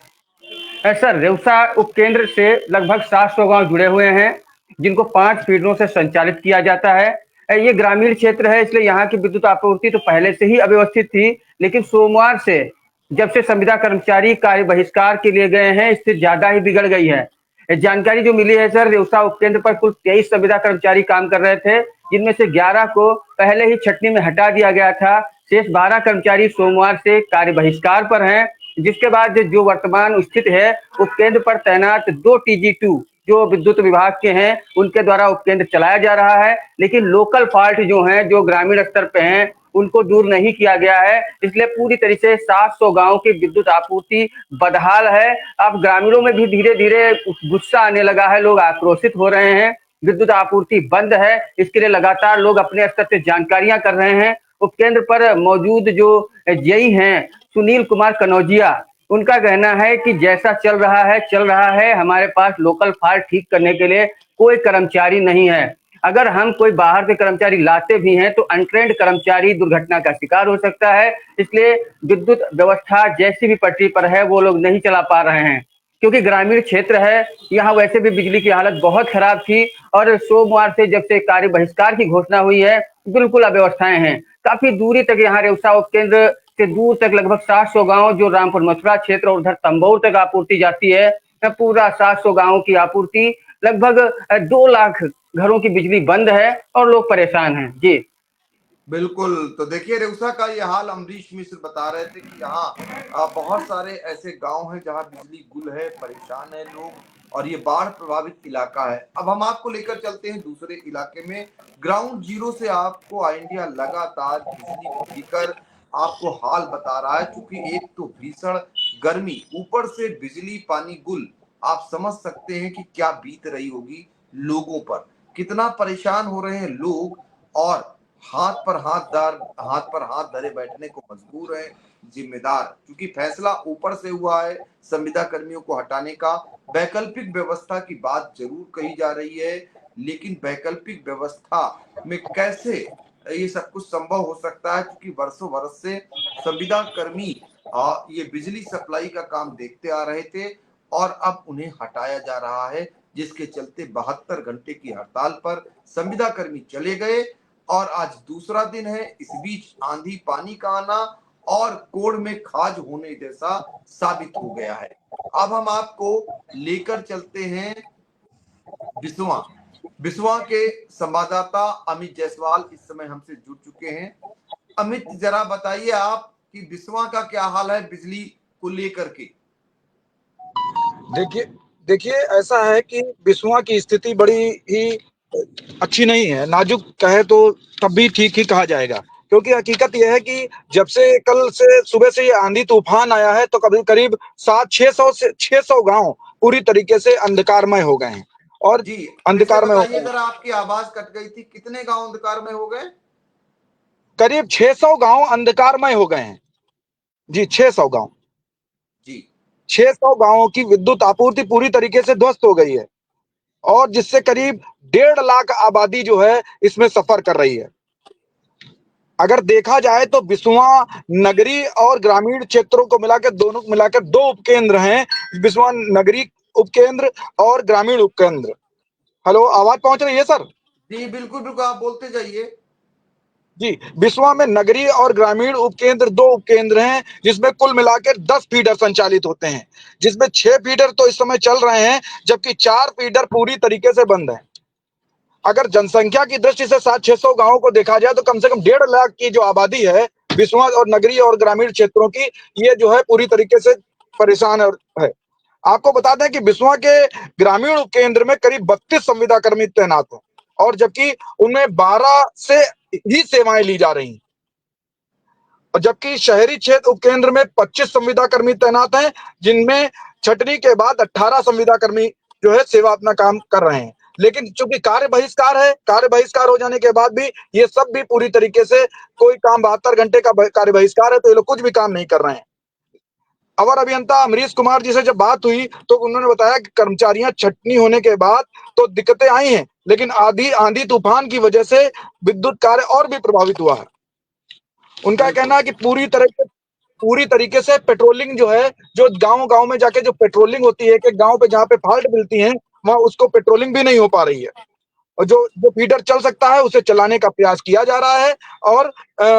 सर रेउसा उपकेंद्र से लगभग 700 गांव जुड़े हुए हैं जिनको 5 फीडरों से संचालित किया जाता है। ये ग्रामीण क्षेत्र है, इसलिए यहाँ की विद्युत आपूर्ति तो पहले से ही अव्यवस्थित थी, लेकिन सोमवार से जब से संविदा कर्मचारी कार्य बहिष्कार के लिए गए हैं, स्थिति ज्यादा ही बिगड़ गई है। जानकारी जो मिली है सर, रेउसा उपकेंद्र पर कुल 23 संविदा कर्मचारी काम कर रहे थे, जिनमें से 11 को पहले ही छटनी में हटा दिया गया था। शेष 12 कर्मचारी सोमवार से कार्य बहिष्कार पर हैं। जिसके बाद जो वर्तमान स्थिति है, उपकेंद्र पर तैनात 2 TG2 जो विद्युत विभाग के हैं उनके द्वारा उपकेंद्र चलाया जा रहा है, लेकिन लोकल फॉल्ट जो हैं, जो ग्रामीण स्तर पे हैं, उनको दूर नहीं किया गया है। इसलिए पूरी तरीके से 700 गांव की विद्युत आपूर्ति बदहाल है। अब ग्रामीणों में भी धीरे धीरे गुस्सा आने लगा है, लोग आक्रोशित हो रहे हैं। विद्युत आपूर्ति बंद है, इसके लिए लगातार लोग अपने स्तर से जानकारियां कर रहे हैं। उपकेंद्र पर मौजूद जो जेई हैं सुनील कुमार कनौजिया, उनका कहना है कि जैसा चल रहा है, हमारे पास लोकल फॉल्ट ठीक करने के लिए कोई कर्मचारी नहीं है। अगर हम कोई बाहर से कर्मचारी लाते भी हैं तो अनट्रेंड कर्मचारी दुर्घटना का शिकार हो सकता है। इसलिए विद्युत व्यवस्था जैसी भी पटरी पर है वो लोग नहीं चला पा रहे हैं, क्योंकि ग्रामीण क्षेत्र है, यहाँ वैसे भी बिजली की हालत बहुत खराब थी और सोमवार से जब से कार्य बहिष्कार की घोषणा हुई है, बिल्कुल अव्यवस्थाएं हैं। काफी दूरी तक यहाँ रेउसा उपकेंद्र से दूर तक लगभग 700 गांव जो रामपुर मथुरा क्षेत्र और उधर तंबौर तक आपूर्ति जाती है, पूरा 700 गांवों की आपूर्ति, लगभग 2 लाख घरों की बिजली बंद है और लोग परेशान हैं। जी बिल्कुल, तो देखिए रेउसा का ये हाल अमरीश मिश्र बता रहे थे कि यहाँ बहुत सारे ऐसे गांव हैं जहां बिजली गुल है, परेशान है लोग, और ये बाढ़ प्रभावित इलाका है। अब हम आपको लेकर चलते हैं दूसरे इलाके में। ग्राउंड जीरो से आपको आई इंडिया लगातार बिजली को लेकर आपको हाल बता रहा है, क्योंकि एक तो भीषण गर्मी, ऊपर से बिजली पानी गुल। आप समझ सकते हैं कि क्या बीत रही होगी लोगों पर, कितना परेशान हो रहे हैं लोग, और हाथ पर हाथ धरे बैठने को मजबूर है जिम्मेदार, क्योंकि फैसला ऊपर से हुआ है संविदा कर्मियों को हटाने का। वैकल्पिक व्यवस्था की बात जरूर कही जा रही है, लेकिन वैकल्पिक व्यवस्था में कैसे ये सब कुछ संभव हो सकता है, क्योंकि वर्षों वर्ष से संविदा कर्मी ये बिजली सप्लाई का काम देखते आ रहे थे और अब उन्हें हटाया जा रहा है, जिसके चलते 72 घंटे की हड़ताल पर संविदा कर्मी चले गए और आज दूसरा दिन है। इस बीच आंधी पानी का आना और कोड़ में खाज होने जैसा साबित हो गया है। अब हम आपको लेकर चलते हैं बिस्वा के संवाददाता अमित जायसवाल इस समय हमसे जुड़ चुके हैं। अमित, जरा बताइए आप कि बिस्वा का क्या हाल है बिजली को लेकर के? देखिए ऐसा है कि बिस्वा की स्थिति बड़ी ही अच्छी नहीं है, नाजुक कहे तो तब भी ठीक ही कहा जाएगा, क्योंकि हकीकत यह है कि जब से कल से सुबह से ये आंधी तूफान आया है तो करीब 600 गांव पूरी तरीके से अंधकारमय हो गए हैं। और जी अंधकारमय हो गए। जरा आपकी आवाज कट गई थी, कितने गांव अंधकारमय हो गए? करीब 600 गांव अंधकारमय हो गए हैं जी। 600 गांव जी 600 गांवों की विद्युत आपूर्ति पूरी तरीके से ध्वस्त हो गई है, और जिससे करीब 1.5 लाख आबादी जो है इसमें सफर कर रही है। अगर देखा जाए तो बिस्वा नगरी और ग्रामीण क्षेत्रों को मिलाकर, दोनों को मिलाकर 2 उपकेंद्र हैं, बिस्वा नगरी उपकेंद्र और ग्रामीण उपकेंद्र। हेलो, आवाज पहुंच रही है सर? जी बिल्कुल बिल्कुल, आप बोलते जाइए। जी, बिस्वा में नगरीय और ग्रामीण उपकेंद्र 2 उपकेंद्र हैं, जिसमें कुल मिलाकर 10 फीडर संचालित होते हैं, जिसमें 6 फीडर तो इस समय चल रहे हैं, जबकि 4 फीडर पूरी तरीके से बंद हैं। अगर जनसंख्या की दृष्टि से 700-600 गांवों को देखा जाए तो कम से कम 1.5 लाख की जो आबादी है बिस्वा और नगरीय और ग्रामीण क्षेत्रों की, ये जो है पूरी तरीके से परेशान है। आपको बता दें कि बिस्वा के ग्रामीण उपकेंद्र में करीब 32 संविदा कर्मी तैनात हैं, और जबकि उनमें 12 से ही सेवाएं ली जा रही हैं, और जबकि शहरी क्षेत्र उपकेंद्र में 25 संविदा कर्मी तैनात हैं, जिनमें छटनी के बाद 18 संविदा कर्मी जो है सेवा अपना काम कर रहे हैं। लेकिन चूंकि कार्य बहिष्कार हो जाने के बाद भी ये सब भी पूरी तरीके से, कोई काम 72 घंटे का कार्य बहिष्कार है तो ये लोग कुछ भी काम नहीं कर रहे हैं। अवर अभियंता अमरीश कुमार जी से जब बात हुई तो उन्होंने बताया कि कर्मचारियां छटनी होने के बाद तो दिक्कतें आई हैं, लेकिन आंधी तूफान की वजह से विद्युत कार्य और भी प्रभावित हुआ है। उनका कहना है कि पूरी तरीके से पेट्रोलिंग जो है, जो गांव में जाके जो पेट्रोलिंग होती है कि गांव पे जहाँ पे फॉल्ट मिलती है वहां उसको पेट्रोलिंग भी नहीं हो पा रही है, और जो फीडर चल सकता है उसे चलाने का प्रयास किया जा रहा है, और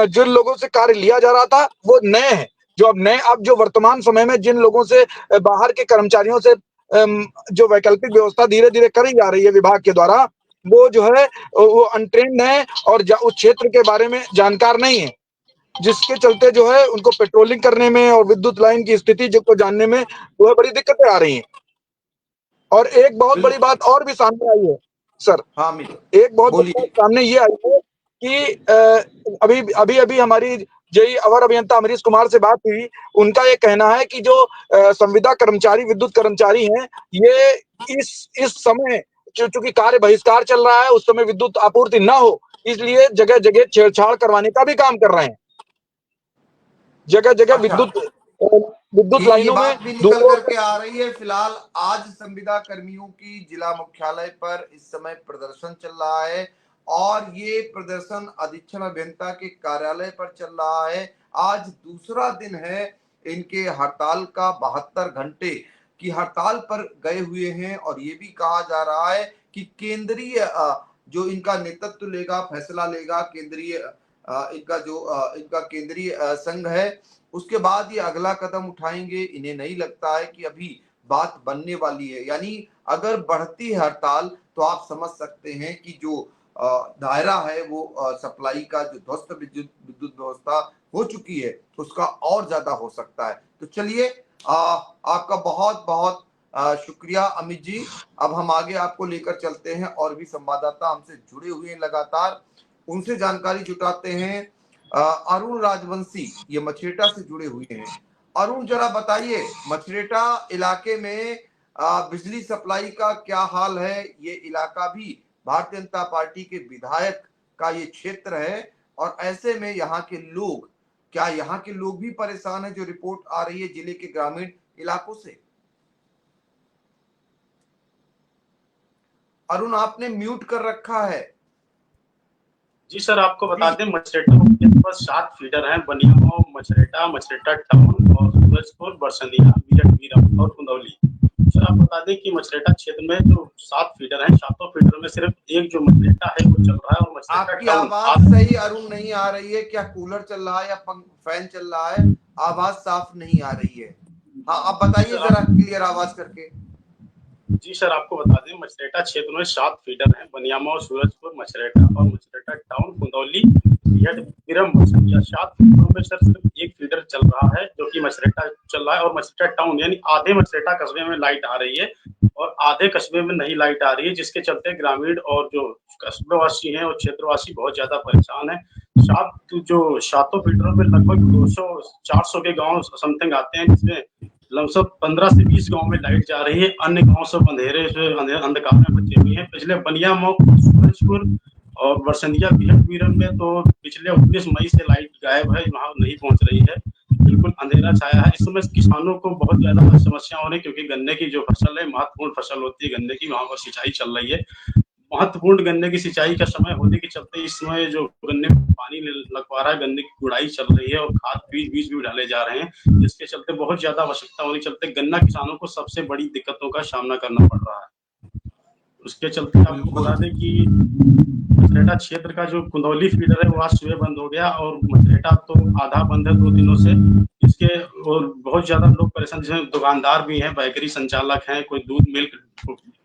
जिन लोगों से कार्य लिया जा रहा था वो नए हैं, अब जो वर्तमान समय में जिन लोगों से बाहर के कर्मचारियों से जो वैकल्पिक व्यवस्था धीरे धीरे करी जा रही है विभाग के द्वारा, वो जो है वो अनट्रेन्ड है और उस क्षेत्र के बारे में जानकार नहीं है, जिसके चलते जो है उनको पेट्रोलिंग करने में और विद्युत लाइन की स्थिति को जानने में जो है बड़ी दिक्कतें आ रही हैं। और एक बहुत बड़ी बात और भी सामने आई है सर। हाँ, एक बहुत बड़ी बात सामने ये आई है कि अभी हमारी जेई अवर अभियंता अमरीश कुमार से बात हुई, उनका ये कहना है कि जो संविदा कर्मचारी, विद्युत कर्मचारी हैं, ये इस समय चूंकि कार्य बहिष्कार चल रहा है, उस समय विद्युत आपूर्ति ना हो इसलिए जगह जगह छेड़छाड़ करवाने का भी काम कर रहे हैं। जगह जगह विद्युत लाइनों में भी निकल करके आ रही है। फिलहाल आज संविदा कर्मियों की जिला मुख्यालय पर इस समय प्रदर्शन चल रहा है, और ये प्रदर्शन अधीक्षण अभियंता के कार्यालय पर चल रहा है। आज दूसरा दिन है इनके हड़ताल का, 72 घंटे की हड़ताल पर गए हुए हैं, और ये भी कहा जा रहा है कि केंद्रीय जो इनका नेतृत्व लेगा, फैसला लेगा केंद्रीय इनका केंद्रीय संघ है, उसके बाद ये अगला कदम उठाएंगे। इन्हें नहीं लगता है कि अभी बात बनने वाली है, यानी अगर बढ़ती है हड़ताल तो आप समझ सकते हैं कि जो दायरा है वो सप्लाई का, जो ध्वस्त विद्युत व्यवस्था हो चुकी है, उसका और ज्यादा हो सकता है। तो चलिए, आपका बहुत बहुत शुक्रिया अमित जी। अब हम आगे आपको लेकर चलते हैं, और भी संवाददाता हमसे जुड़े हुए हैं लगातार, उनसे जानकारी जुटाते हैं। अरुण राजवंशी ये मछरेटा से जुड़े हुए हैं। अरुण, जरा बताइए, मछरेटा इलाके में बिजली सप्लाई का क्या हाल है? ये इलाका भी भारतीय जनता पार्टी के विधायक का ये क्षेत्र है, और ऐसे में यहाँ के लोग, क्या यहाँ के लोग भी परेशान है? जो रिपोर्ट आ रही है जिले के ग्रामीण इलाकों से। अरुण, आपने म्यूट कर रखा है। जी सर, आपको बता दें मछरेटा के पास 7 फीडर हैं, बनिया, मछरेटा टाउन और सूरजपुर, बरसंदिया, वीरम और कुंदौली। सर आप बता दें कि मछरेटा क्षेत्र में जो 7 फीडर हैं, 7 फीडर में सिर्फ एक जो मछरेटा है वो चल रहा है, और मछरेटा आपकी आवाज सही अरुण नहीं आ रही है। क्या कूलर चल रहा है या फैन चल रहा है? आवाज साफ नहीं आ रही है। हाँ, आप बताइए जरा क्लियर आवाज करके। जी सर, आपको बता दें मछरेटा क्षेत्र में 7 फीडर हैं, बनियामा और सूरजपुर, मछरेटा और मछरेटा टाउन, कुंदौली, वीरम, बरसंदिया। 7 फीडरों में सर सिर्फ एक फीडर चल रहा है जो कि मछरेटा चल रहा है, और मछरेटा टाउन यानी आधे मछरेटा कस्बे में लाइट आ रही है और आधे कस्बे में नहीं लाइट आ रही है, जिसके चलते ग्रामीण और जो कस्बेवासी हैं और क्षेत्रवासी बहुत ज्यादा परेशान है। सातों फीडरों में लगभग 200-400 के गाँव समथिंग आते हैं, जिसमें लगभग 15 से 20 गांव में लाइट जा रही है। अन्य गांव सब अंधेरे से अंधकार में बचे हुए हैं। पिछले बनिया, सूरजपुर और बरसंदिया बीरम में तो पिछले 19 मई से लाइट गायब है, वहां नहीं पहुंच रही है, बिल्कुल अंधेरा छाया है। इस समय किसानों को बहुत ज्यादा समस्या हो रही है, क्योंकि गन्ने की जो फसल है, महत्वपूर्ण फसल होती है गन्ने की, वहां पर सिंचाई चल रही है। महत्वपूर्ण गन्ने की सिंचाई का समय होने के चलते इस समय जो गन्ने में पानी लग पा रहा है, गन्ने की गुड़ाई चल रही है और खाद बीज भी डाले जा रहे हैं, जिसके चलते बहुत ज्यादा आवश्यकता होने के चलते गन्ना किसानों को सबसे बड़ी दिक्कतों का सामना करना पड़ रहा है। उसके चलते आपको बता दें कि मछरेटा क्षेत्र का जो कुंदौली फीडर है वो आज सुबह बंद हो गया, और मछरेटा तो आधा बंद है 2 दिनों से। इसके और बहुत ज्यादा लोग परेशान, जिसमें दुकानदार भी हैं, बेकरी संचालक हैं, कोई दूध मिल्क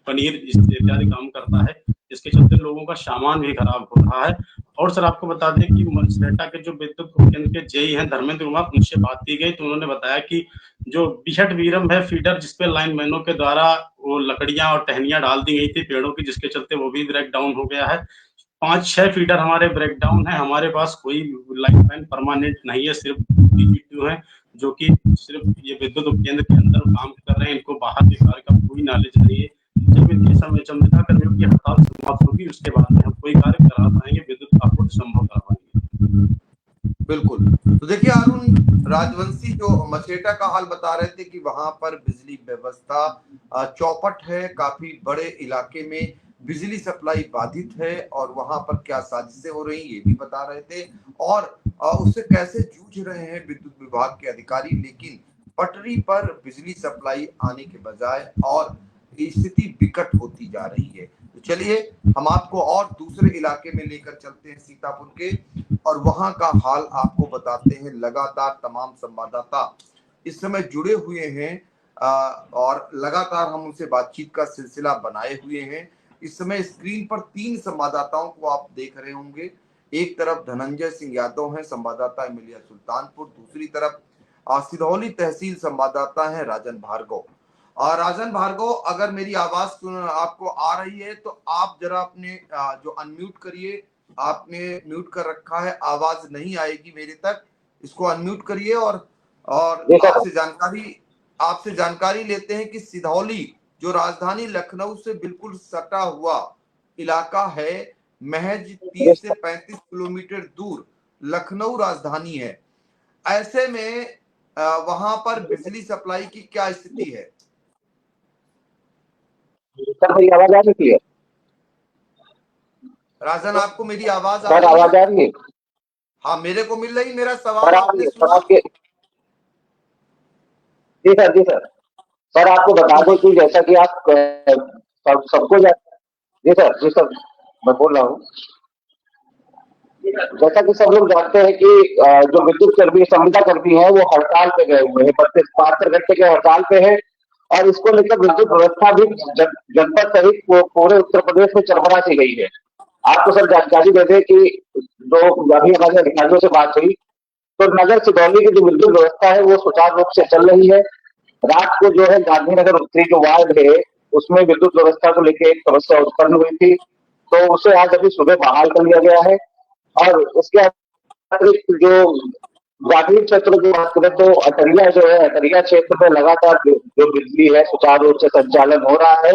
पनीर इत्यादि काम करता है, जिसके चलते लोगों का सामान भी खराब हो रहा है। और सर आपको बता दें कि मछरेटा के जो विद्युत उपकेंद्र के जेई हैं धर्मेंद्र कुमार, उनसे बात की गई तो उन्होंने बताया कि जो बिहट बीरम है फीडर, जिसपे लाइनमैनों के द्वारा वो लकड़ियां और टहनियां डाल दी गई थी पेड़ों की, जिसके चलते वो भी ब्रेक डाउन हो गया है। 5-6 फीडर हमारे ब्रेक डाउन है, हमारे पास कोई लाइनमैन परमानेंट नहीं है, सिर्फ DG2 है जो कि सिर्फ ये विद्युत उपकेंद्र के अंदर काम कर रहे हैं, इनको बाहर के कार्य का कोई नॉलेज नहीं है। जब इनकी संविदा कर्मियों की हड़ताल समाप्त होगी उसके बाद में हम कोई कार्य करा पाएंगे, विद्युत आपूर्ति संभव करा पाएंगे। बिल्कुल। तो देखिए अरुण राजवंशी जो मछरेटा का हाल बता रहे थे कि वहां पर बिजली व्यवस्था चौपट है, काफी बड़े इलाके में बिजली सप्लाई बाधित है और वहां पर क्या साजिशें हो रही ये भी बता रहे थे, और उससे कैसे जूझ रहे हैं विद्युत विभाग के अधिकारी। लेकिन पटरी पर बिजली सप्लाई आने के बजाय और स्थिति विकट होती जा रही है। तो चलिए हम आपको और दूसरे इलाके में लेकर चलते हैं, सीतापुर के, और वहां का हाल आपको बताते हैं। लगातार तमाम संवाददाता इस समय जुड़े हुए हैं और लगातार हम उनसे बातचीत का सिलसिला बनाए हुए हैं। इस समय स्क्रीन पर 3 संवाददाताओं को आप देख रहे होंगे। एक तरफ धनंजय सिंह यादव हैं, संवाददाता एमिलिया सुल्तानपुर, दूसरी तरफ सिधौली तहसील संवाददाता हैं राजन भार्गव। और राजन भार्गव, अगर मेरी आवाज आपको आ रही है तो आप जरा अपने जो अनम्यूट करिए, आपने म्यूट कर रखा है, आवाज नहीं आएगी मेरे तक, इसको अनम्यूट करिए। और आपसे जानकारी लेते हैं कि सिधौली जो राजधानी लखनऊ से बिल्कुल सटा हुआ इलाका है, महज 30 से 35 किलोमीटर दूर लखनऊ राजधानी है। ऐसे में वहां पर बिजली सप्लाई की क्या स्थिति है? सर मेरी आवाज आ रही है? राजन, आपको मेरी आवाज आ रही है? हाँ, मेरे को मिल रही। मेरा सवाल आपने सुना? जी सर। सर आपको बता दो कि जैसा कि आप सबको जी सर मैं बोल रहा हूँ, जैसा कि सब लोग जानते हैं कि जो विद्युत कर्मी संविदा कर्मी है वो हड़ताल पे गए हुए हैं, 72 घंटे के हड़ताल पे है, और इसको लेकर विद्युत व्यवस्था भी जनपद सहित पूरे उत्तर प्रदेश में चरमरा सी गई है। आपको सर जानकारी दे दें कि जो अभी हमारे अधिकारियों से बात हुई तो नगर सिधौली की जो विद्युत व्यवस्था है वो सुचारू रूप से चल रही है। रात को जो है गांधीनगर उत्तरी जो वार्ड है उसमें विद्युत व्यवस्था को लेकर एक समस्या उत्पन्न हुई थी, तो उसे आज अभी सुबह बहाल कर लिया गया है। और उसके अतिरिक्त जो ग्रामीण क्षेत्र की बात करें तो अटरिया जो है, अटरिया क्षेत्र में लगातार जो बिजली है सुचारू रूप से संचालन हो रहा है,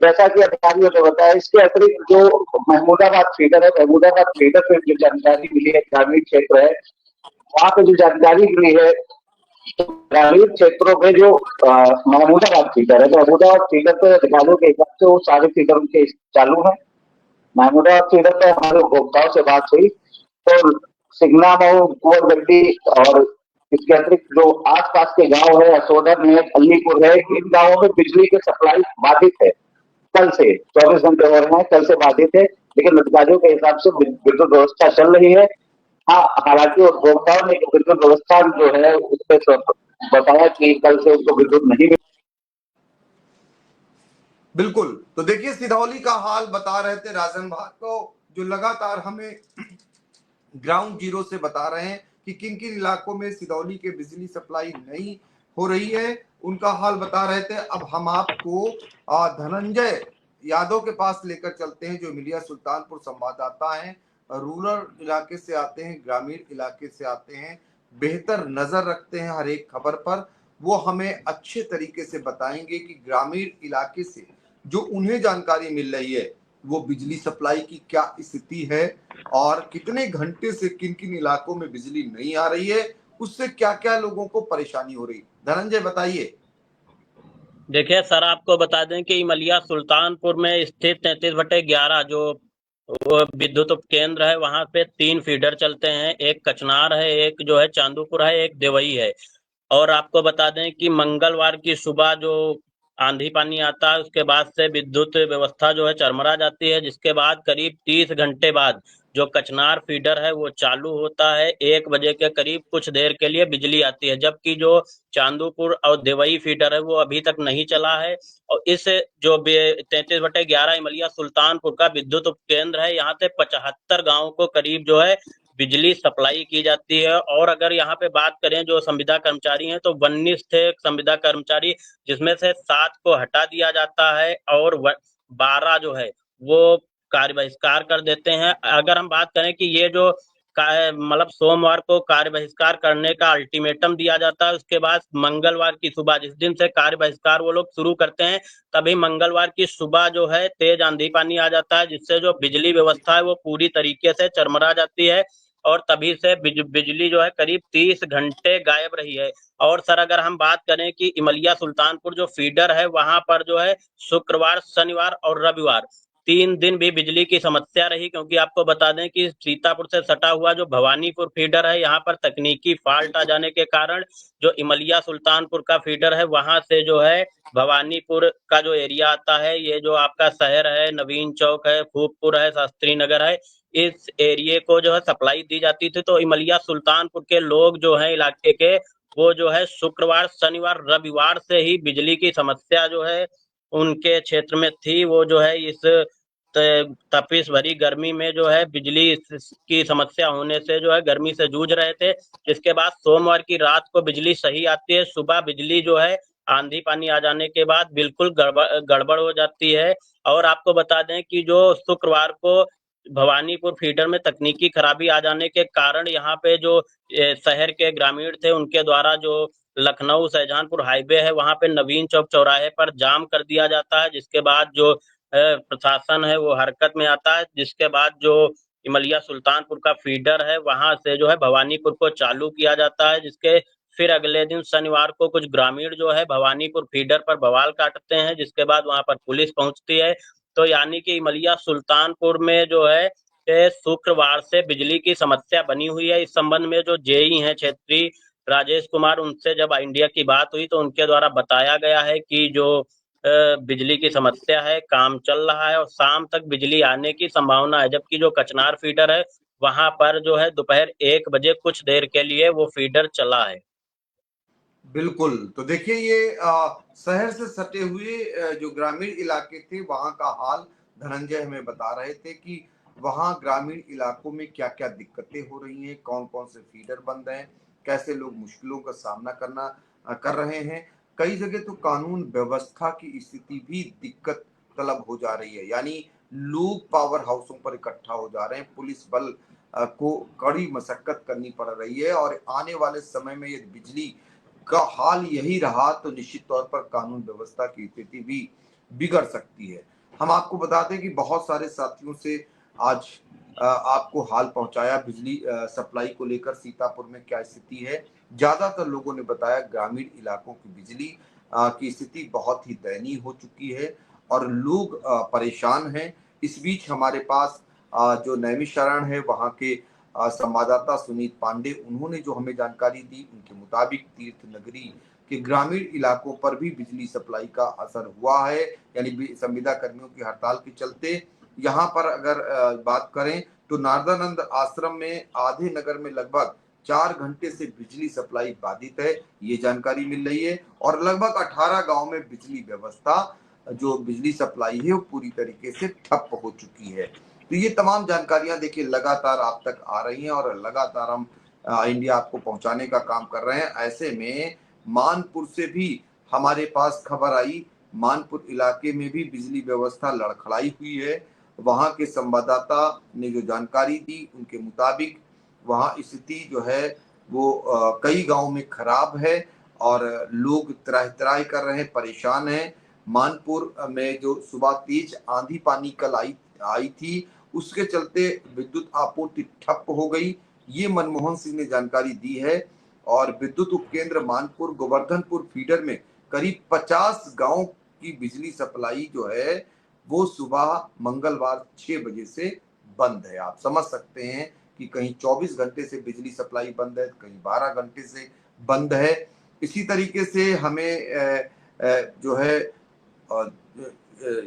जैसा कि अधिकारियों ने बताया। इसके अतिरिक्त जो महमूदाबाद फीडर है, महमूदाबाद फीडर से जो जानकारी मिली है, ग्रामीण क्षेत्र है वहां पे जो जानकारी मिली है, ग्रामीण क्षेत्रों में जो महमूदाबाद फीडर है, महमूदाबाद फीडर पे अधिकारियों के हिसाब से वो सारे फीडर उनके चालू है। महमूदाबाद फीडर पे हमारे उपभोक्ताओं से बात हुई तो सिगना मऊ, कुंवरगड्डी और इसके अतिरिक्त जो आसपास के गांव है, असोडर है, अलीपुर है, इन गांवों में बिजली की सप्लाई बाधित है। कल से 24 घंटे हो रहे हैं, कल से बाधित है, लेकिन अधिकारियों के हिसाब से विद्युत व्यवस्था चल रही है। हाँ, हालांकि उपभोक्ताओं ने विद्युत व्यवस्था जो है उस पर बताया कि कल से उनको विद्युत नहीं मिलेगी। बिल्कुल। तो देखिए सिधौली का हाल बता रहे थे राजन भार्गव, जो लगातार हमें ग्राउंड जीरो से बता रहे हैं कि किन किन इलाकों में सिधौली के बिजली सप्लाई नहीं हो रही है, उनका हाल बता रहे थे। अब हम आपको धनंजय यादव के पास लेकर चलते हैं, जो एमिलिया सुल्तानपुर संवाददाता हैं, रूरल इलाके से आते हैं, ग्रामीण इलाके से आते हैं, बेहतर नजर रखते हैं हर एक खबर पर। वो हमें अच्छे तरीके से बताएंगे कि ग्रामीण इलाके से जो उन्हें जानकारी मिल रही है वो बिजली सप्लाई की क्या स्थिति है और कितने घंटे से किन किन इलाकों में बिजली नहीं आ रही है, उससे क्या क्या लोगों को परेशानी हो रही। धनंजय बताइए। देखिए सर, आपको बता दें कि इमलिया सुल्तानपुर में स्थित 33/11 जो वो विद्युत उपकेंद्र है, वहां पे 3 फीडर चलते हैं। एक कचनार है, एक जो है चांदूपुर है, एक देवई है। और आपको बता दें कि मंगलवार की सुबह जो आंधी पानी आता है, उसके बाद से विद्युत व्यवस्था जो है चरमरा जाती है, जिसके बाद करीब 30 घंटे बाद जो कचनार फीडर है वो चालू होता है। 1 बजे के करीब कुछ देर के लिए बिजली आती है, जबकि जो चांदूपुर और देवई फीडर है वो अभी तक नहीं चला है। और इस जो 33/11 इमलिया सुल्तानपुर का विद्युत उपकेंद्र है, यहाँ से 75 गाँव को करीब जो है बिजली सप्लाई की जाती है। और अगर यहाँ पे बात करें जो संविदा कर्मचारी हैं, तो 19 थे संविदा कर्मचारी, जिसमें से 7 को हटा दिया जाता है और 12 जो है वो कार्य बहिष्कार कर देते हैं। अगर हम बात करें कि ये जो मतलब सोमवार को कार्य बहिष्कार करने का अल्टीमेटम दिया जाता है, उसके बाद मंगलवार की सुबह, जिस दिन से कार्य बहिष्कार वो लोग शुरू करते हैं, तभी मंगलवार की सुबह जो है तेज आंधी पानी आ जाता है, जिससे जो बिजली व्यवस्था है वो पूरी तरीके से चरमरा जाती है। और तभी से बिजली जो है करीब 30 घंटे गायब रही है। और सर, अगर हम बात करें कि इमलिया सुल्तानपुर जो फीडर है, वहां पर जो है शुक्रवार, शनिवार और रविवार 3 दिन भी बिजली की समस्या रही, क्योंकि आपको बता दें कि सीतापुर से सटा हुआ जो भवानीपुर फीडर है, यहाँ पर तकनीकी फॉल्ट आ जाने के कारण जो इमलिया सुल्तानपुर का फीडर है, वहां से जो है भवानीपुर का जो एरिया आता है, ये जो आपका शहर है, नवीन चौक है, खूबपुर है, शास्त्री नगर है, इस एरिए को जो है सप्लाई दी जाती थी। तो इमलिया सुल्तानपुर के लोग जो है इलाके के, वो जो है शुक्रवार, शनिवार, रविवार से ही बिजली की समस्या जो है उनके क्षेत्र में थी। वो जो है इस तपिश भरी गर्मी में जो है बिजली की समस्या होने से जो है गर्मी से जूझ रहे थे। इसके बाद सोमवार की रात को बिजली सही आती है, सुबह बिजली जो है आंधी पानी आ जाने के बाद बिल्कुल गड़बड़ हो जाती है। और आपको बता दें कि जो शुक्रवार को भवानीपुर फीडर में तकनीकी खराबी आ जाने के कारण यहाँ पे जो शहर के ग्रामीण थे, उनके द्वारा जो लखनऊ शाहजहांपुर हाईवे है, वहां पे नवीन चौक चौराहे पर जाम कर दिया जाता है, जिसके बाद जो प्रशासन है वो हरकत में आता है, जिसके बाद जो इमलिया सुल्तानपुर का फीडर है वहां से जो है भवानीपुर को चालू किया जाता है। जिसके फिर अगले दिन शनिवार को कुछ ग्रामीण जो है भवानीपुर फीडर पर बवाल काटते हैं, जिसके बाद वहां पर पुलिस पहुंचती है। तो यानी कि इमलिया सुल्तानपुर में जो है शुक्रवार से बिजली की समस्या बनी हुई है। इस संबंध में जो जेई हैं क्षेत्रीय राजेश कुमार, उनसे जब इंडिया की बात हुई तो उनके द्वारा बताया गया है कि जो बिजली की समस्या है, काम चल रहा है और शाम तक बिजली आने की संभावना है। जबकि जो कचनार फीडर है वहां पर जो है दोपहर 1 बजे कुछ देर के लिए वो फीडर चला है। बिल्कुल। तो देखिए ये शहर से सटे हुए जो ग्रामीण इलाके थे वहां का हाल धनंजय हमें बता रहे थे कि वहां ग्रामीण इलाकों में क्या क्या दिक्कतें हो रही हैं, कौन कौन से फीडर बंद हैं, कैसे लोग मुश्किलों का सामना कर रहे हैं। कई जगह तो कानून व्यवस्था की स्थिति भी दिक्कत तलब हो जा रही है, यानी लोग पावर हाउसों पर इकट्ठा हो जा रहे हैं, पुलिस बल को कड़ी मशक्कत करनी पड़ रही है। और आने वाले समय में यदि बिजली का हाल यही रहा तो निश्चित तौर पर कानून व्यवस्था की स्थिति भी बिगड़ सकती है। हम आपको बता दें कि बहुत सारे साथियों से आज आपको हाल पहुंचाया बिजली सप्लाई को लेकर सीतापुर में क्या स्थिति है। ज्यादातर लोगों ने बताया ग्रामीण इलाकों की बिजली की स्थिति बहुत ही दयनीय हो चुकी है और लोग परेशान हैं। इस बीच हमारे पास जो नैमिषारण्य है वहां के संवाददाता सुनीत पांडे, उन्होंने जो हमें जानकारी दी, उनके मुताबिक तीर्थ नगरी के ग्रामीण इलाकों पर भी बिजली सप्लाई का असर हुआ है, यानी संविदा कर्मियों की हड़ताल के चलते। यहाँ पर अगर बात करें तो नारदानंद आश्रम में आधे नगर में लगभग 4 घंटे से बिजली सप्लाई बाधित है, ये जानकारी मिल रही है। और लगभग 18 गांव में बिजली व्यवस्था जो बिजली सप्लाई है वो पूरी तरीके से ठप हो चुकी है। तो ये तमाम जानकारियां देखिए लगातार आप तक आ रही हैं और लगातार हम इंडिया आपको पहुंचाने का काम कर रहे हैं। ऐसे में मानपुर से भी हमारे पास खबर आई, मानपुर इलाके में भी बिजली व्यवस्था लड़खड़ाई हुई है। वहां के संवाददाता ने जो जानकारी दी, उनके मुताबिक वहां स्थिति जो है वो कई गांव में खराब है और लोग त्राही कर रहे हैं, परेशान हैं। मानपुर में जो सुबह तेज आंधी पानी कल आई आई थी, उसके चलते विद्युत आपूर्ति ठप हो गई। ये मनमोहन सिंह ने जानकारी दी है। और विद्युत उपकेंद्र मानपुर गोवर्धनपुर फीडर में करीब 50 गांव की बिजली सप्लाई जो है वो सुबह मंगलवार 6 बजे से बंद है। आप समझ सकते हैं कि कहीं 24 घंटे से बिजली सप्लाई बंद है, कहीं 12 घंटे से बंद है। इसी तरीके से हमें जो है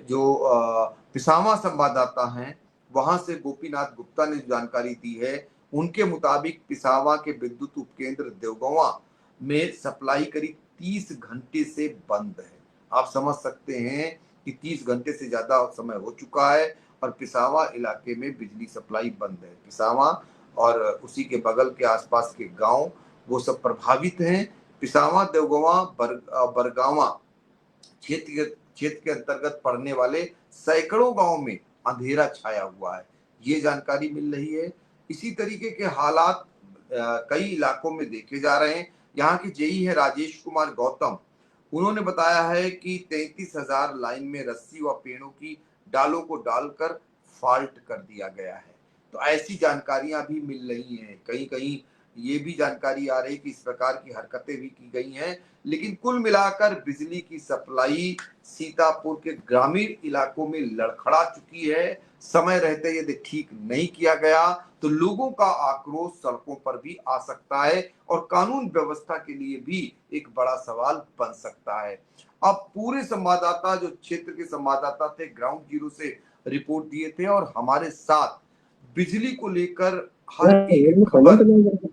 जो पिसावा संवाददाता हैं वहां से गोपीनाथ गुप्ता ने जानकारी दी है, उनके मुताबिक पिसावा के विद्युत उपकेंद्र देवगवा में सप्लाई करीब 30 घंटे से बंद है। आप समझ सकते हैं कि 30 घंटे से ज्यादा समय हो चुका है और पिसावा इलाके में बिजली सप्लाई बंद है। पिसावा और उसी के बगल के आसपास के गांव वो सब प्रभावित हैं। पिसावा देवगवा बरगावा क्षेत्र के अंतर्गत पड़ने वाले सैकड़ों गांव में अंधेरा छाया हुआ है, ये जानकारी मिल रही है। इसी तरीके के हालात कई इलाकों में देखे जा रहे हैं। यहाँ के जेई है राजेश कुमार गौतम, उन्होंने बताया है कि 33,000 लाइन में रस्सी व पेड़ों की डालों को डालकर फॉल्ट कर दिया गया है। तो ऐसी जानकारियां भी मिल रही हैं। कहीं कहीं ये भी जानकारी आ रही कि इस प्रकार की हरकतें भी की गई हैं। लेकिन कुल मिलाकर बिजली की सप्लाई सीतापुर के ग्रामीण इलाकों में लड़खड़ा चुकी है। समय रहते यदि ठीक नहीं किया गया तो लोगों का आक्रोश सड़कों पर भी आ सकता है और कानून व्यवस्था के लिए भी एक बड़ा सवाल बन सकता है। अब पूरे संवाददाता जो क्षेत्र के संवाददाता थे ग्राउंड जीरो से रिपोर्ट दिए थे और हमारे साथ बिजली को लेकर हर एक खबर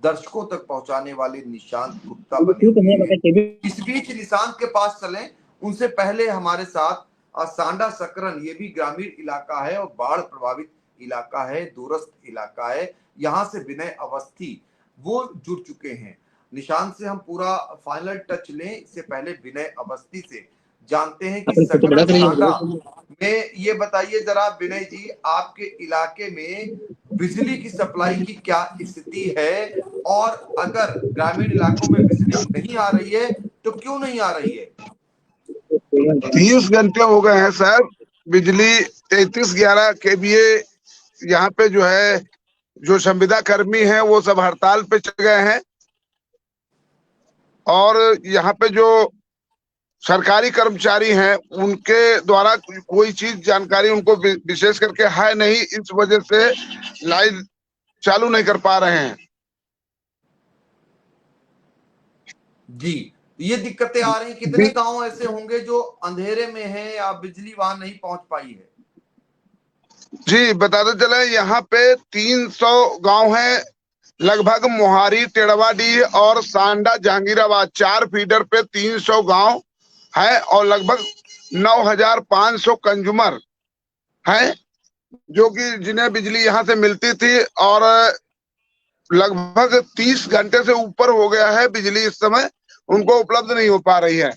दर्शकों तक पहुंचाने वाले निशांत गुप्ता बने हुए हैं। इस बीच निशांत के पास चलें, उनसे पहले हमारे साथ सांडा सकरन, ये भी ग्रामीण इलाका है और बाढ़ प्रभावित इलाका है, दूरस्थ इलाका है। यहाँ से विनय अवस्थी वो जुड़ चुके हैं। निशांत से हम पूरा फाइनल टच लें, इससे पहले विनय अवस्थी से जानते हैं कि सकरन सांडा में ये बताइए जरा विनय जी, आपके इलाके में बिजली की सप्लाई की क्या स्थिति है और अगर ग्रामीण इलाकों में बिजली नहीं आ रही है तो क्यों नहीं आ रही है? 30 घंटे हो गए हैं सर। बिजली 3311 केवीए यहाँ पे जो है जो संविदा कर्मी हैं वो सब हड़ताल पे चले गए हैं और यहाँ पे जो सरकारी कर्मचारी हैं उनके द्वारा कोई चीज जानकारी उनको विशेष करके है नहीं, इस वजह से लाइन चालू नहीं कर पा रहे हैं। जी, ये दिक्कतें आ रही। कितने गांव ऐसे होंगे जो अंधेरे में हैं या बिजली वहां नहीं पहुंच पाई है? जी बताते चले, यहाँ पे 300 गांव हैं लगभग। मोहारी, टेड़वाडीह और सांडा जहांगीराबाद 4 फीडर पे 300 गांव है और लगभग 9,500 कंज्यूमर हैं जो कि जिन्हें बिजली यहाँ से मिलती थी और लगभग 30 घंटे से ऊपर हो गया है बिजली इस समय उनको उपलब्ध नहीं हो पा रही है।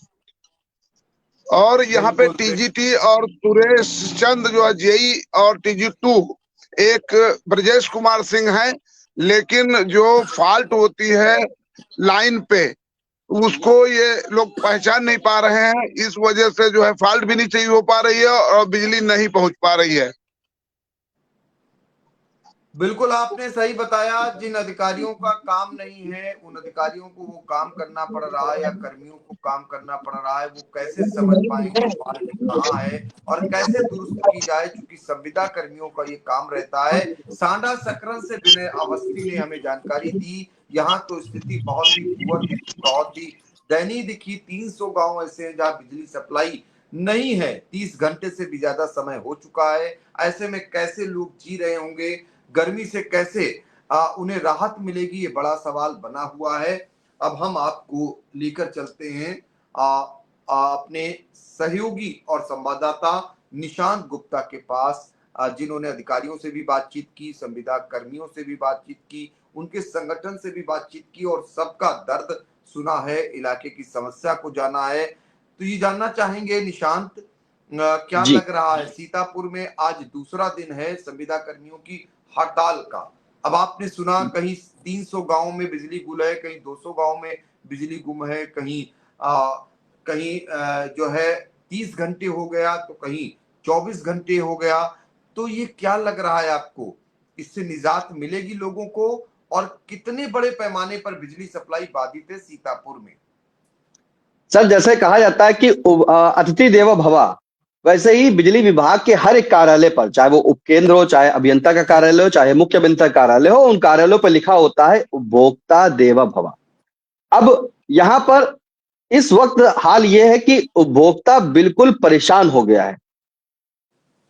और यहाँ पे टीजीटी और सुरेश चंद जो है जेई और टीजी2 एक ब्रजेश कुमार सिंह है, लेकिन जो फॉल्ट होती है लाइन पे उसको ये लोग पहचान नहीं पा रहे हैं। इस वजह से जो है फॉल्ट भी नहीं चाहिए हो पा रही है और बिजली नहीं पहुंच पा रही है। बिल्कुल आपने सही बताया। जिन अधिकारियों का काम नहीं है उन अधिकारियों को वो काम करना पड़ रहा है या कर्मियों को काम करना पड़ रहा है, वो कैसे समझ पाएंगे फॉल्ट कहाँ है और कैसे दुरुस्त की जाए, क्योंकि संविदा कर्मियों का ये काम रहता है। सांडा सकरन से विनय अवस्थी ने हमें जानकारी दी। यहाँ तो स्थिति बहुत ही पुअर दिखी, बहुत ही दयनीय दिखी। 300 गाँव ऐसे हैं जहाँ बिजली सप्लाई नहीं है, 30 घंटे से भी ज्यादा समय हो चुका है। ऐसे में कैसे लोग जी रहे होंगे, गर्मी से कैसे उन्हें राहत मिलेगी, ये बड़ा सवाल बना हुआ है। अब हम आपको लेकर चलते हैं अपने सहयोगी और संवाददाता निशांत गुप्ता के पास, जिन्होंने अधिकारियों से भी बातचीत की, संविदा कर्मियों से भी बातचीत की, उनके संगठन से भी बातचीत की और सबका दर्द सुना है, इलाके की समस्या को जाना है। तो ये जानना चाहेंगे निशांत, क्या लग रहा है सीतापुर में आज दूसरा दिन है संविदा कर्मियों की हड़ताल का। अब आपने सुना कहीं 300 गांव में बिजली गुल है, कहीं 200 गांव में बिजली गुम है, कहीं जो है 30 घंटे हो गया तो कहीं 24 घंटे हो गया। तो ये क्या लग रहा है आपको, इससे निजात मिलेगी लोगों को, और कितने बड़े पैमाने पर बिजली सप्लाई बाधित है सीतापुर में? सर, जैसे कहा जाता है कि अतिथि देवो भव, वैसे ही बिजली विभाग के हर एक कार्यालय पर, चाहे वो उपकेंद्र हो, चाहे अभियंता का कार्यालय हो, चाहे मुख्य अभियंता कार्यालय हो, उन कार्यालयों पर लिखा होता है उपभोक्ता देवो भव। अब यहाँ पर इस वक्त हाल ये है कि उपभोक्ता बिल्कुल परेशान हो गया है।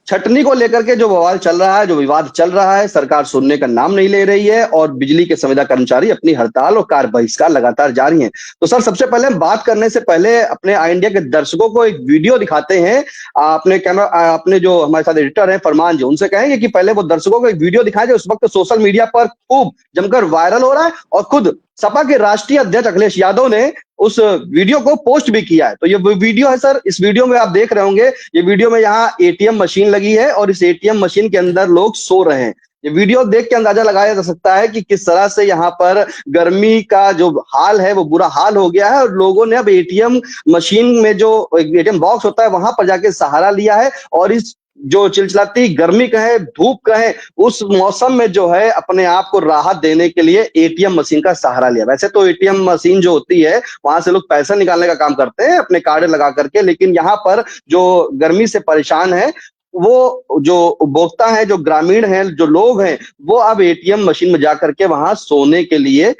छटनी को लेकर के जो बवाल चल रहा है, जो विवाद चल रहा है, सरकार सुनने का नाम नहीं ले रही है और बिजली के संविदा कर्मचारी अपनी हड़ताल और कार्य बहिष्कार लगातार जारी हैं। तो सर, सबसे पहले हम बात करने से पहले अपने आई इंडिया के दर्शकों को एक वीडियो दिखाते हैं। अपने जो हमारे साथ एडिटर हैं फरमान जी, उनसे कहेंगे कि पहले वो दर्शकों को एक वीडियो दिखाएं जो उस वक्त सोशल मीडिया पर खूब जमकर वायरल हो रहा है और खुद सपा के राष्ट्रीय अध्यक्ष अखिलेश यादव ने उस वीडियो को पोस्ट भी किया है। तो ये वीडियो है सर, इस वीडियो में आप देख रहे होंगे, ये वीडियो में यहाँ एटीएम मशीन लगी है और इस एटीएम मशीन के अंदर लोग सो रहे हैं। ये वीडियो देख के अंदाजा लगाया जा सकता है कि किस तरह से यहाँ पर गर्मी का जो हाल है वो बुरा हाल हो गया है और लोगों ने अब एटीएम मशीन में जो एटीएम बॉक्स होता है वहां पर जाके सहारा लिया है और इस जो चिलचिलाती गर्मी कहे, धूप कहे, उस मौसम में जो है अपने आप को राहत देने के लिए एटीएम मशीन का सहारा लिया। वैसे तो एटीएम मशीन जो होती है वहां से लोग पैसा निकालने का काम करते हैं अपने कार्ड लगा करके, लेकिन यहाँ पर जो गर्मी से परेशान है वो जो उपभोक्ता है, जो ग्रामीण हैं, जो लोग हैं, वो अब एटीएम मशीन में जाकर के वहां सोने के लिए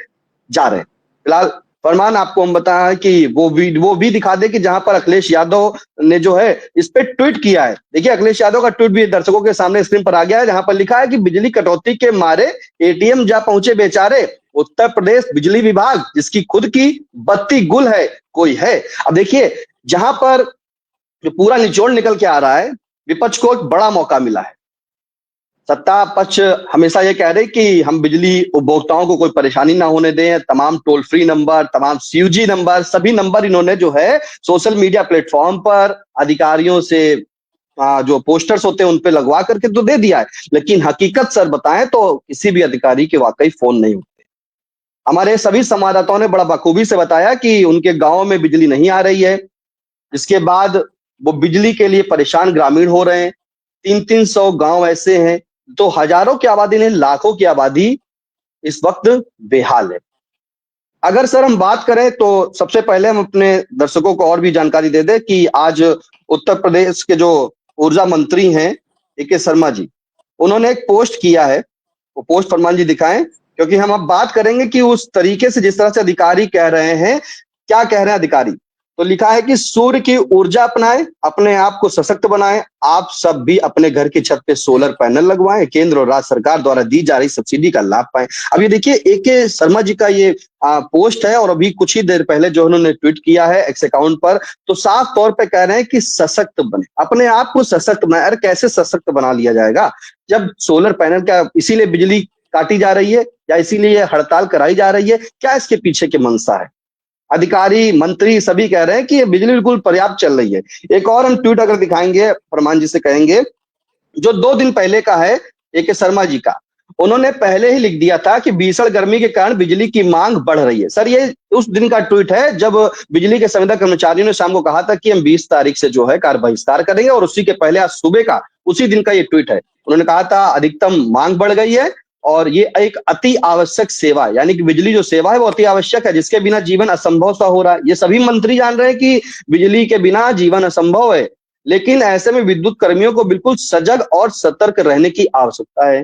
जा रहे हैं। फिलहाल फरमान, आपको हम बताया कि वो भी दिखा दे कि जहां पर अखिलेश यादव ने जो है इस पे ट्वीट किया है। देखिए, अखिलेश यादव का ट्वीट भी दर्शकों के सामने स्क्रीन पर आ गया है, जहां पर लिखा है कि बिजली कटौती के मारे एटीएम जा पहुंचे बेचारे, उत्तर प्रदेश बिजली विभाग जिसकी खुद की बत्ती गुल है कोई है। अब देखिए, जहां पर जो पूरा निचोड़ निकल के आ रहा है, विपक्ष को एक बड़ा मौका मिला है। सत्ता पक्ष हमेशा ये कह रहे कि हम बिजली उपभोक्ताओं को कोई परेशानी ना होने दें, तमाम टोल फ्री नंबर, तमाम सीयूजी नंबर, सभी नंबर इन्होंने जो है सोशल मीडिया प्लेटफॉर्म पर अधिकारियों से जो पोस्टर्स होते हैं उन पे लगवा करके तो दे दिया है, लेकिन हकीकत सर बताएं तो किसी भी अधिकारी के वाकई फोन नहीं होते। हमारे सभी संवाददाताओं ने बड़ा बखूबी से बताया कि उनके गांव में बिजली नहीं आ रही है, जिसके बाद वो बिजली के लिए परेशान ग्रामीण हो रहे हैं। 300 गांव ऐसे हैं तो हजारों की आबादी नहीं, लाखों की आबादी इस वक्त बेहाल है। अगर सर हम बात करें तो सबसे पहले हम अपने दर्शकों को और भी जानकारी दे दें कि आज उत्तर प्रदेश के जो ऊर्जा मंत्री हैं ए.के. शर्मा जी, उन्होंने एक पोस्ट किया है। वो पोस्ट फरमान जी दिखाएं, क्योंकि हम अब बात करेंगे कि उस तरीके से जिस तरह से अधिकारी कह रहे हैं, क्या कह रहे हैं अधिकारी। तो लिखा है कि सूर्य की ऊर्जा अपनाएं, अपने आप को सशक्त बनाएं, आप सब भी अपने घर की छत पे सोलर पैनल लगवाएं, केंद्र और राज्य सरकार द्वारा दी जा रही सब्सिडी का लाभ पाएं। अब ये देखिए, ए.के. शर्मा जी का ये पोस्ट है और अभी कुछ ही देर पहले जो उन्होंने ट्वीट किया है एक्स अकाउंट पर, तो साफ तौर पे कह रहे हैं कि सशक्त बने, अपने आप को सशक्त बनाए। अरे कैसे सशक्त बना लिया जाएगा जब सोलर पैनल का इसीलिए बिजली काटी जा रही है या इसीलिए हड़ताल कराई जा रही है? क्या इसके पीछे की मंशा है? अधिकारी, मंत्री सभी कह रहे हैं कि ये बिजली बिल्कुल पर्याप्त चल रही है। एक और हम ट्वीट अगर दिखाएंगे, फरमान जी से कहेंगे, जो 2 दिन पहले का है ए.के. शर्मा जी का, उन्होंने पहले ही लिख दिया था कि भीषण गर्मी के कारण बिजली की मांग बढ़ रही है। सर, ये उस दिन का ट्वीट है जब बिजली के संविदा कर्मचारियों ने शाम को कहा था कि हम 20 तारीख से जो है कार्य बहिष्कार करेंगे, और उसी के पहले आज सुबह का, उसी दिन का ये ट्वीट है। उन्होंने कहा था अधिकतम मांग बढ़ गई है और ये एक अति आवश्यक सेवा, यानी कि बिजली जो सेवा है वो अति आवश्यक है, जिसके बिना जीवन असंभव सा हो रहा है। ये सभी मंत्री जान रहे हैं कि बिजली के बिना जीवन असंभव है, लेकिन ऐसे में विद्युत कर्मियों को बिल्कुल सजग और सतर्क रहने की आवश्यकता है।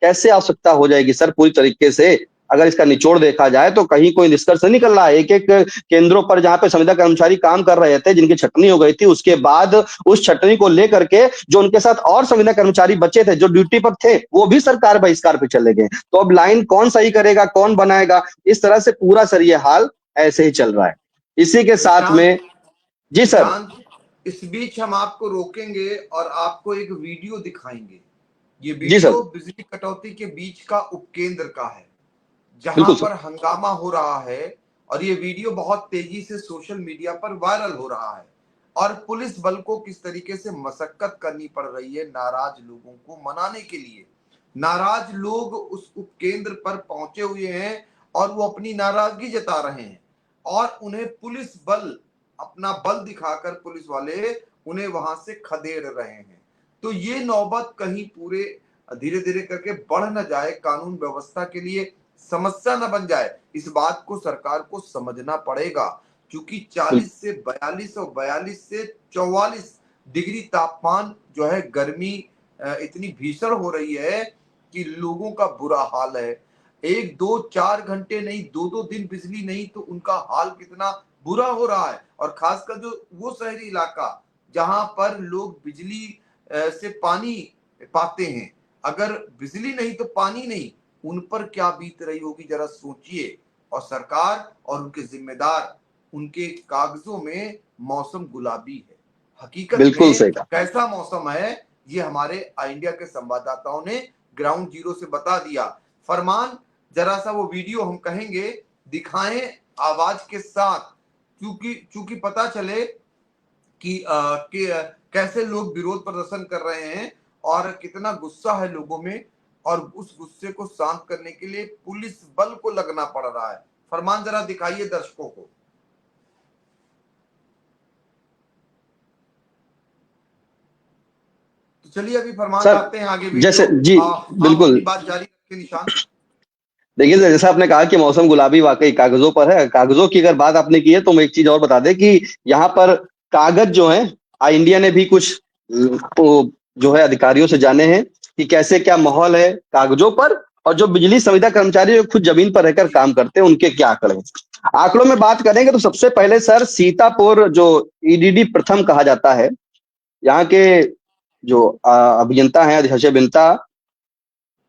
कैसे आवश्यकता हो जाएगी सर? पूरी तरीके से अगर इसका निचोड़ देखा जाए तो कहीं कोई निष्कर्ष नहीं निकल रहा है। एक एक केंद्रों पर जहां पे संविदा कर्मचारी काम कर रहे थे, जिनकी छटनी हो गई थी, उसके बाद उस छटनी को लेकर के जो उनके साथ और संविदा कर्मचारी बचे थे जो ड्यूटी पर थे, वो भी सरकार बहिष्कार पे चले गए। तो अब लाइन कौन सही करेगा, कौन बनाएगा? इस तरह से पूरा सर ये हाल ऐसे ही चल रहा है। इसी के साथ में जी सर, इस बीच हम आपको रोकेंगे और आपको एक वीडियो दिखाएंगे। ये वीडियो बिजली कटौती के बीच का उपकेंद्र का है, जहां पर हंगामा हो रहा है, और ये वीडियो बहुत तेजी से सोशल मीडिया पर वायरल हो रहा है। और पुलिस बल को किस तरीके से मशक्कत करनी पड़ रही है नाराज लोगों को मनाने के लिए। नाराज लोग उस उपकेंद्र पर पहुंचे हुए हैं और वो अपनी नाराजगी जता रहे हैं, और उन्हें पुलिस बल, अपना बल दिखाकर पुलिस वाले उन्हें वहां से खदेड़ रहे हैं। तो ये नौबत कहीं पूरे धीरे धीरे करके बढ़ न जाए, कानून व्यवस्था के लिए समस्या न बन जाए, इस बात को सरकार को समझना पड़ेगा। क्योंकि 40 से 42 और 42 से 44 डिग्री तापमान जो है, गर्मी इतनी भीषण हो रही है कि लोगों का बुरा हाल है। 1, 2, 4 घंटे नहीं, 2-2 दिन बिजली नहीं तो उनका हाल कितना बुरा हो रहा है। और खासकर जो वो शहरी इलाका जहां पर लोग बिजली से पानी पाते हैं, अगर बिजली नहीं तो पानी नहीं, उन पर क्या बीत रही होगी जरा सोचिए। और सरकार और उनके जिम्मेदार, उनके कागजों में मौसम गुलाबी है। हकीकत बिल्कुल सही कहा। कैसा मौसम है ये हमारे आई इंडिया के संवाददाताओं ने ग्राउंड जीरो से बता दिया। फरमान, जरा सा वो वीडियो हम कहेंगे दिखाएं आवाज के साथ, क्योंकि पता चले कि कैसे लोग विरोध प्रदर्शन कर रहे हैं और कितना गुस्सा है लोगों में, और उस गुस्से को शांत करने के लिए पुलिस बल को लगना पड़ रहा है। फरमान जरा दिखाइए दर्शकों को। तो चलिए अभी फरमान जाते हैं आगे वीडियो। जैसे जी बिल्कुल बात जारी रखें निशान। देखिए, जैसा आपने कहा कि मौसम गुलाबी वाकई कागजों पर है। कागजों की अगर बात आपने की है तो मैं एक चीज और बता दें कि यहाँ पर कागज जो है, आई इंडिया ने भी कुछ जो है अधिकारियों से जाने हैं कि कैसे क्या माहौल है कागजों पर, और जो बिजली संविदा कर्मचारी जो खुद जमीन पर रहकर काम करते हैं उनके क्या आंकड़े हैं। आंकड़ों में बात करेंगे तो सबसे पहले सर, सीतापुर जो ईडीडी प्रथम कहा जाता है, यहाँ के जो अभियंता हैं, अध्यक्ष अभियंता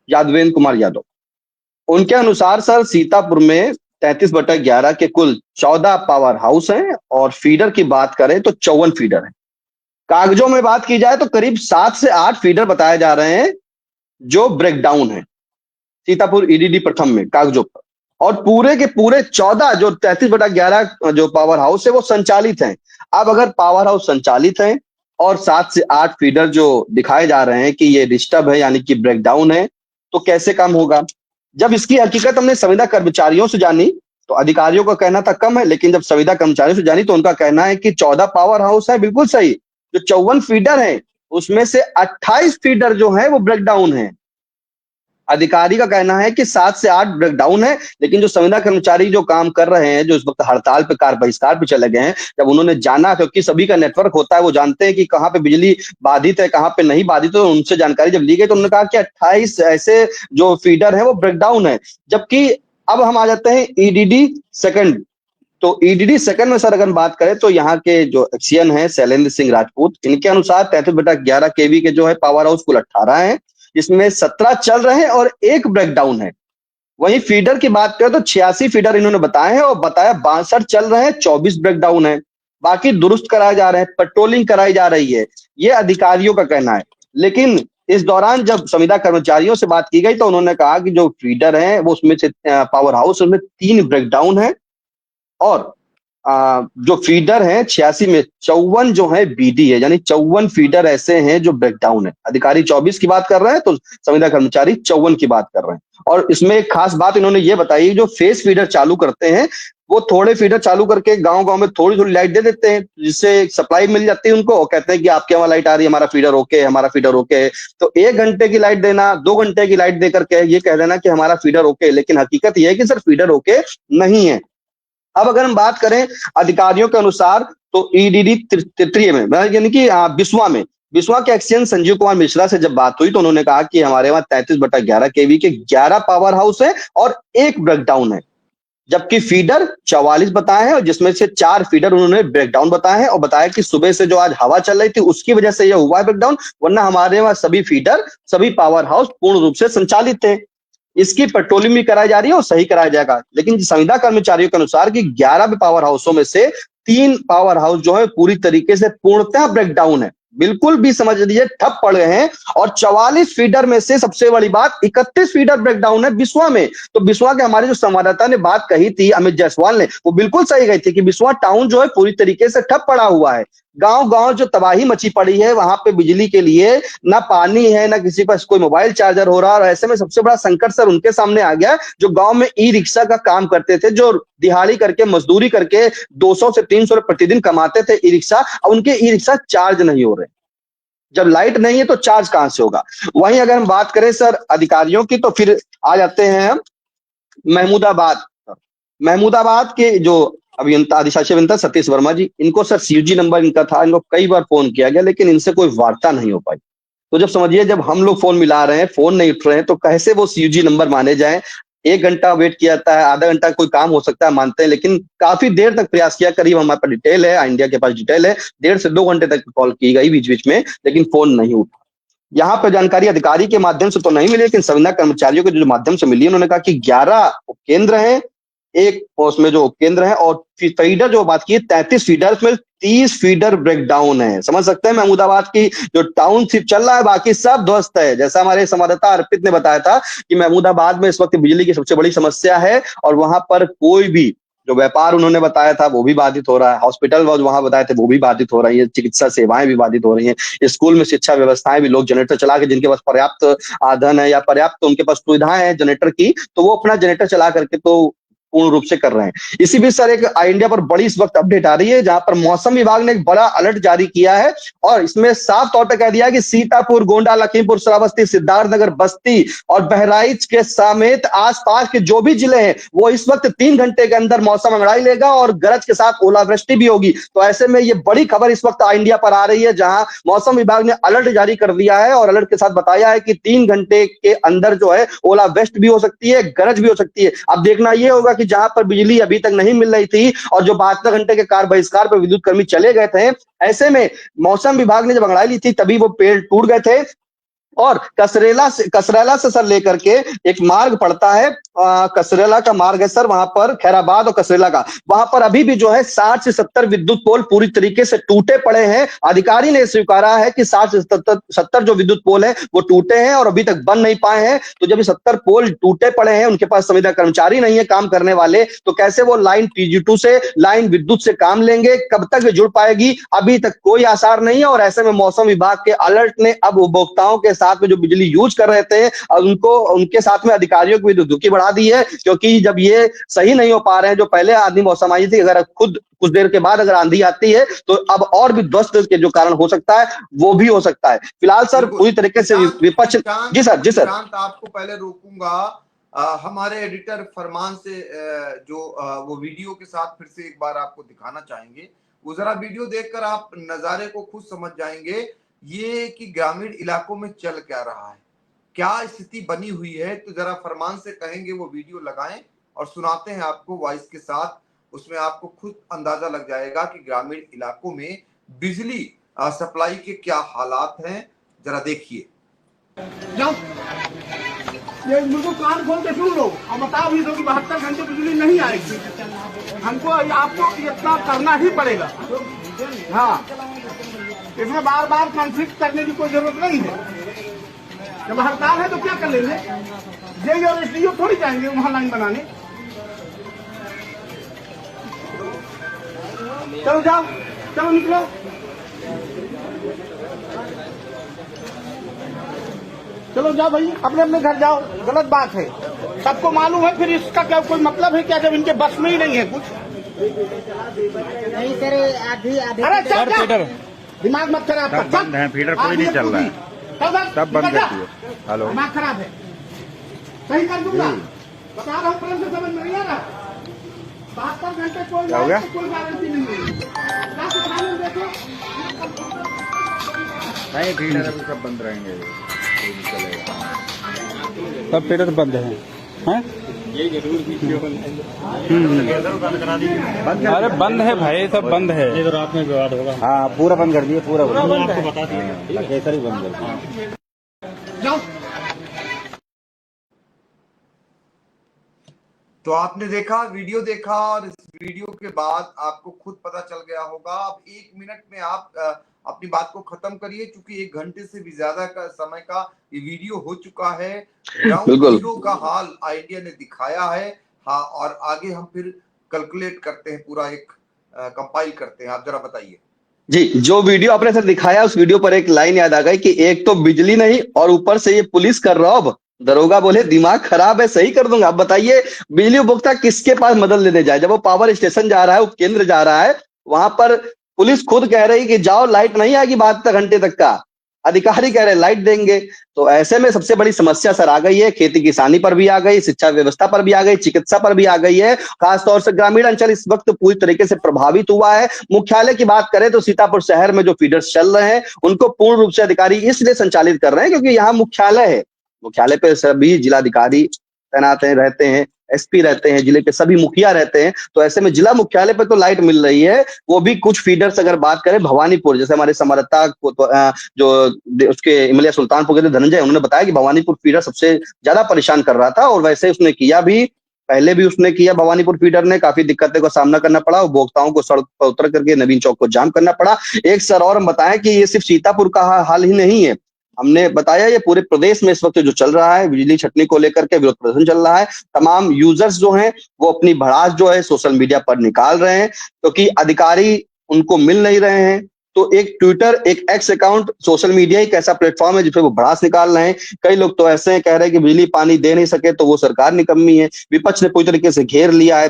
यादवेंद्र कुमार यादव, उनके अनुसार सर सीतापुर में 33/11 के कुल 14 पावर हाउस हैं, और फीडर की बात करें तो 54 फीडर हैं। कागजों में बात की जाए तो करीब 7 से 8 फीडर बताए जा रहे हैं जो ब्रेकडाउन है सीतापुर ईडीडी प्रथम में कागजों पर, और पूरे के पूरे 14 जो 33/11 जो पावर हाउस है वो संचालित हैं। अब अगर पावर हाउस संचालित हैं और 7 से 8 फीडर जो दिखाए जा रहे हैं कि ये डिस्टर्ब है यानी कि ब्रेकडाउन है, तो कैसे काम होगा। जब इसकी हकीकत हमने संविदा कर्मचारियों से जानी तो अधिकारियों का कहना था कम है, लेकिन जब संविदा कर्मचारियों से जानी तो उनका कहना है कि 14 पावर हाउस है, बिल्कुल सही। जो 54 फीडर है उसमें से 28 फीडर जो है वो ब्रेकडाउन है। अधिकारी का कहना है कि 7 से 8 ब्रेकडाउन है, लेकिन जो संविदा कर्मचारी जो काम कर रहे हैं, जो इस वक्त हड़ताल पे, कार्य बहिष्कार पे चले गए हैं, जब उन्होंने जाना, क्योंकि सभी का नेटवर्क होता है, वो जानते हैं कि कहाँ पे बिजली बाधित है, कहाँ पे नहीं बाधित है, तो उनसे जानकारी जब ली गई तो उन्होंने कहा कि 28 ऐसे जो फीडर है वो ब्रेकडाउन है। जबकि अब हम आ जाते हैं ईडीडी सेकंड। तो ईडीडी सेकंड में सर अगर बात करें तो यहाँ के जो एक्सियन है शैलेंद्र सिंह राजपूत, इनके अनुसार 33/11 केवी के जो है पावर हाउस कुल 18 है, जिसमें 17 चल रहे हैं और 1 ब्रेकडाउन है। वहीं फीडर की बात करें तो 86 फीडर इन्होंने बताए हैं, और बताया 62 चल रहे हैं, 24 ब्रेकडाउन है। बाकी दुरुस्त कराए जा रहे हैं, पेट्रोलिंग कराई जा रही है, ये अधिकारियों का कहना है। लेकिन इस दौरान जब संविदा कर्मचारियों से बात की गई तो उन्होंने कहा कि जो फीडर है वो उसमें से पावर हाउस उसमें 3 ब्रेकडाउन है, और जो फीडर है 86 में 54 जो है बीडी है, यानी 54 फीडर ऐसे हैं जो ब्रेकडाउन है। अधिकारी 24 की बात कर रहे हैं तो संविदा कर्मचारी 54 की बात कर रहे हैं। और इसमें एक खास बात इन्होंने ये बताई, जो फेस फीडर चालू करते हैं वो थोड़े फीडर चालू करके गांव-गांव में थोड़ी-थोड़ी लाइट दे देते हैं, जिससे सप्लाई मिल जाती है उनको, और कहते हैं कि आपके वहां लाइट आ रही है, हमारा फीडर ओके है, हमारा फीडर ओके है। तो 1 घंटे की लाइट देना, 2 घंटे की लाइट देकर के ये कह देना कि हमारा फीडर ओके है, लेकिन हकीकत ये है कि सर फीडर ओके नहीं है। अब अगर हम बात करें अधिकारियों के अनुसार तो ईडीडी तृतीय में, यानी कि बिस्वा के एक्सियन संजीव कुमार मिश्रा से जब बात हुई तो उन्होंने कहा कि हमारे वहां 33/11 केवी के 11 पावर हाउस है और 1 ब्रेकडाउन है, जबकि फीडर 44 बताए हैं, और जिसमें से 4 फीडर उन्होंने ब्रेकडाउन बताए हैं, और बताया कि सुबह से जो आज हवा चल रही थी उसकी वजह से यह हुआ है ब्रेकडाउन, वरना हमारे वहां सभी फीडर, सभी पावर हाउस पूर्ण रूप से संचालित थे। इसकी पेट्रोलिंग भी कराई जा रही है और सही कराया जाएगा। लेकिन संविदा कर्मचारियों के अनुसार कि 11 पावर हाउसों में से 3 पावर हाउस जो है पूरी तरीके से पूर्णतः ब्रेकडाउन है, बिल्कुल भी समझ लीजिए ठप पड़ गए हैं। और 44 फीडर में से सबसे बड़ी बात 31 फीडर ब्रेकडाउन है बिस्वा में। तो बिस्वा के हमारे जो संवाददाता ने बात कही थी, अमित जायसवाल ने, वो बिल्कुल सही गई थी कि बिस्वा टाउन जो है पूरी तरीके से ठप पड़ा हुआ है। गांव-गांव जो तबाही मची पड़ी है, वहां पे बिजली के लिए ना पानी है, ना किसी पास कोई मोबाइल चार्जर हो रहा। और ऐसे में सबसे बड़ा संकट सर उनके सामने आ गया जो गांव में ई रिक्शा का काम करते थे, जो दिहाड़ी करके, मजदूरी करके 200 से 300 प्रतिदिन कमाते थे ई रिक्शा, और उनके ई रिक्शा चार्ज नहीं हो रहे। जब लाइट नहीं है तो चार्ज कहां से होगा। वहीं अगर हम बात करें सर अधिकारियों की, तो फिर आ जाते हैं हम महमूदाबाद के जो अभियंता अधिशासी अभियंता सतीश वर्मा जी, इनको सर CUG नंबर इनका था, इनको कई बार फोन किया गया लेकिन इनसे कोई वार्ता नहीं हो पाई। तो जब समझिए जब हम लोग फोन मिला रहे हैं, फोन नहीं उठ रहे हैं, तो कैसे वो CUG नंबर माने जाए। 1 घंटा वेट किया जाता है, आधा घंटा कोई काम हो सकता है मानते हैं, लेकिन काफी देर तक प्रयास किया। करीब हमारे पास डिटेल है, इंडिया के पास डिटेल है, 1.5 से 2 घंटे तक कॉल की गई बीच बीच में, लेकिन फोन नहीं उठा। यहाँ पर जानकारी अधिकारी के माध्यम से तो नहीं मिली, लेकिन संविदा कर्मचारियों के जो माध्यम से मिली, उन्होंने कहा कि 11 उपकेंद्र हैं, एक उसमें जो उपकेंद्र है, और फीडर जो बात की 33 फीडर में 30 फीडर ब्रेकडाउन है। समझ सकते हैं महमूदाबाद की जो टाउनशिप चल रहा है, बाकी सब ध्वस्त है। जैसा हमारे संवाददाता अर्पित ने बताया था कि महमूदाबाद में इस वक्त बिजली की सबसे बड़ी समस्या है, और वहां पर कोई भी जो व्यापार उन्होंने बताया था वो भी बाधित हो रहा है, हॉस्पिटल वहां बताए थे वो भी बाधित हो रही है, चिकित्सा सेवाएं भी बाधित हो रही हैं, स्कूल में शिक्षा व्यवस्थाएं भी, लोग जनरेटर चला के जिनके पास पर्याप्त आधन है या पर्याप्त उनके पास सुविधाएं हैं जनरेटर की, तो वो अपना जनरेटर चला करके तो पूर्ण रूप से कर रहे हैं। इसी बीच सर एक इंडिया पर बड़ी इस वक्त अपडेट आ रही है, जहां पर मौसम विभाग ने एक बड़ा अलर्ट जारी किया है, और इसमें साफ तौर पर कह दिया है कि सीतापुर, गोंडा, लखीमपुर, श्रावस्ती, सिद्धार्थनगर, बस्ती और बहराइच के समेत आसपास के जो भी जिले हैं वो इस वक्त 3 घंटे के अंदर मौसम अंगड़ाई लेगा और गरज के साथ ओलावृष्टि भी होगी। तो ऐसे में ये बड़ी खबर इस वक्त इंडिया पर आ रही है, जहां मौसम विभाग ने अलर्ट जारी कर दिया है, और अलर्ट के साथ बताया है कि 3 घंटे के अंदर जो है ओलावृष्टि भी हो सकती है, गरज भी हो सकती है। अब देखना यह होगा कि जहां पर बिजली अभी तक नहीं मिल रही थी और जो 72 घंटे के कार्य बहिष्कार पर विद्युत कर्मी चले गए थे, ऐसे में मौसम विभाग ने जब अंगड़ाई ली थी तभी वो पेड़ टूट गए थे। और कसरेला से सर लेकर के एक मार्ग पड़ता है, कसरेला का मार्ग है सर, वहां पर खैराबाद और कसरेला का, वहां पर अभी भी जो है 60 से 70 विद्युत पोल पूरी तरीके से टूटे पड़े हैं। अधिकारी ने स्वीकारा है कि 60 से 70 जो विद्युत पोल है वो टूटे हैं और अभी तक बन नहीं पाए हैं। तो जब 70 पोल टूटे पड़े हैं, उनके पास संविदा कर्मचारी नहीं है काम करने वाले, तो कैसे वो लाइन TG2 से, लाइन विद्युत से काम लेंगे, कब तक जुड़ पाएगी, अभी तक कोई आसार नहीं है। और ऐसे में मौसम विभाग के अलर्ट ने अब उपभोक्ताओं के साथ में जो बिजली यूज कर रहे थे उनको, उनके साथ में अधिकारियों की भी दुखी बढ़ा दी है, क्योंकि जब ये सही नहीं हो पा रहे हैं, जो पहले आंधी मौसम आई थी, अगर खुद कुछ देर के बाद अगर आंधी आती है तो अब और भी ध्वस्त के जो कारण हो सकता है वो भी हो सकता है। फिलहाल सर पूरी तरीके से विपक्ष। जी सर आपको पहले रोकूंगा, हमारे एडिटर फरमान से जो वो वीडियो के साथ फिर से एक बार आपको दिखाना चाहेंगे, वो जरा वीडियो देखकर आप नजारे को खुद समझ जाएंगे ये कि ग्रामीण इलाकों में चल क्या रहा है, क्या स्थिति बनी हुई है। तो जरा फरमान से कहेंगे वो वीडियो लगाएं और सुनाते हैं आपको वॉइस के साथ, उसमें आपको खुद अंदाजा लग जाएगा कि ग्रामीण इलाकों में बिजली सप्लाई के क्या हालात हैं। जरा देखिए। ये मुझको कान खोल के सुन लो और बता भी दो कि 72 घंटे बिजली नहीं आएगी, हमको आपको इतना करना ही पड़ेगा। हाँ, इसमें बार बार कॉन्फ्लिक्ट करने की कोई जरूरत नहीं है। जब हड़ताल है तो क्या कर लेंगे, जेई और SDO थोड़ी जाएंगे वहां लाइन बनाने। चलो जाओ, चलो निकलो। चलो जाओ भाई, अपने अपने घर जाओ। गलत बात है, सबको मालूम है, फिर इसका क्या कोई मतलब है क्या जब इनके बस में ही नहीं है कुछ। नहीं सर, आधी अरे चल, दिमाग मत खराब कर। बंद है फीडर, कोई नहीं चल रहा है, सब बंद करती है। हेलो, दिमाग खराब है, सही कर दूंगा, बता रहा हूँ, प्रेम से समझ में नहीं आ रहा। 72 घंटे कोई गारंटी नहीं है। नहीं फीडर अभी सब बंद रहेंगे, कोई नहीं चलेगा, सब फीडर बंद है। ये जरूर अरे बंद है भाई, सब बंद है। ये तो रात में विवाद होगा। हाँ पूरा बंद कर दिए, पूरा आपको बता दिए, कैसा ही बंद कर। तो आपने देखा, वीडियो देखा, और इस वीडियो के बाद आपको खुद पता चल गया होगा। अब 1 मिनट में आप अपनी बात को खत्म करिए, क्योंकि 1 घंटे से भी ज्यादा का समय का ये वीडियो हो चुका है। ग्राउंड जीरो का हाल इंडिया ने दिखाया है। हाँ, और आगे हम फिर कैलकुलेट करते हैं, पूरा एक कंपाइल करते हैं। आप जरा बताइए। जी, जो वीडियो आपने सर दिखाया उस वीडियो पर एक लाइन याद आ गई कि एक तो बिजली नहीं और ऊपर से ये पुलिस का रौब। दरोगा बोले दिमाग खराब है, सही कर दूंगा। अब बताइए बिजली उपभोक्ता किसके पास मदद लेने जाए, जब वो पावर स्टेशन जा रहा है, उपकेंद्र जा रहा है, वहां पर पुलिस खुद कह रही कि जाओ, लाइट नहीं आएगी 72 घंटे तक का। अधिकारी कह रहे लाइट देंगे। तो ऐसे में सबसे बड़ी समस्या सर आ गई है, खेती किसानी पर भी आ गई, शिक्षा व्यवस्था पर भी आ गई, चिकित्सा पर भी आ गई है। खासतौर से ग्रामीण अंचल इस वक्त पूरी तरीके से प्रभावित हुआ है। मुख्यालय की बात करें तो सीतापुर शहर में जो फीडर्स चल रहे हैं उनको पूर्ण रूप से अधिकारी इसलिए संचालित कर रहे हैं क्योंकि यहाँ मुख्यालय है। मुख्यालय पे सभी जिलाधिकारी तैनात रहते हैं, एसपी रहते हैं, जिले के सभी मुखिया रहते हैं। तो ऐसे में जिला मुख्यालय पे तो लाइट मिल रही है, वो भी कुछ फीडर्स अगर बात करें भवानीपुर, जैसे हमारे संवाददाता को जो उसके इमलिया सुल्तानपुर के धनंजय, उन्होंने बताया कि भवानीपुर फीडर सबसे ज्यादा परेशान कर रहा था और वैसे उसने किया भी, पहले भी उसने किया। भवानीपुर फीडर ने काफी दिक्कतों का सामना करना पड़ा, उपभोक्ताओं को सड़क पर उतर करके नवीन चौक को जाम करना पड़ा। एक सर और बताएं कि ये सिर्फ सीतापुर का हाल ही नहीं है, हमने बताया ये पूरे प्रदेश में इस वक्त जो चल रहा है, बिजली छटनी को लेकर के विरोध प्रदर्शन चल रहा है। तमाम यूजर्स जो हैं वो अपनी भड़ास जो है सोशल मीडिया पर निकाल रहे हैं क्योंकि अधिकारी उनको मिल नहीं रहे हैं। तो एक ट्विटर, एक एक्स अकाउंट, सोशल मीडिया एक ऐसा प्लेटफॉर्म है जिसपे वो भड़ास निकाल रहे हैं। कई लोग तो ऐसे कह रहे हैं कि बिजली पानी दे नहीं सके तो वो सरकार निकम्मी है। विपक्ष ने पूरी तरीके से घेर लिया है।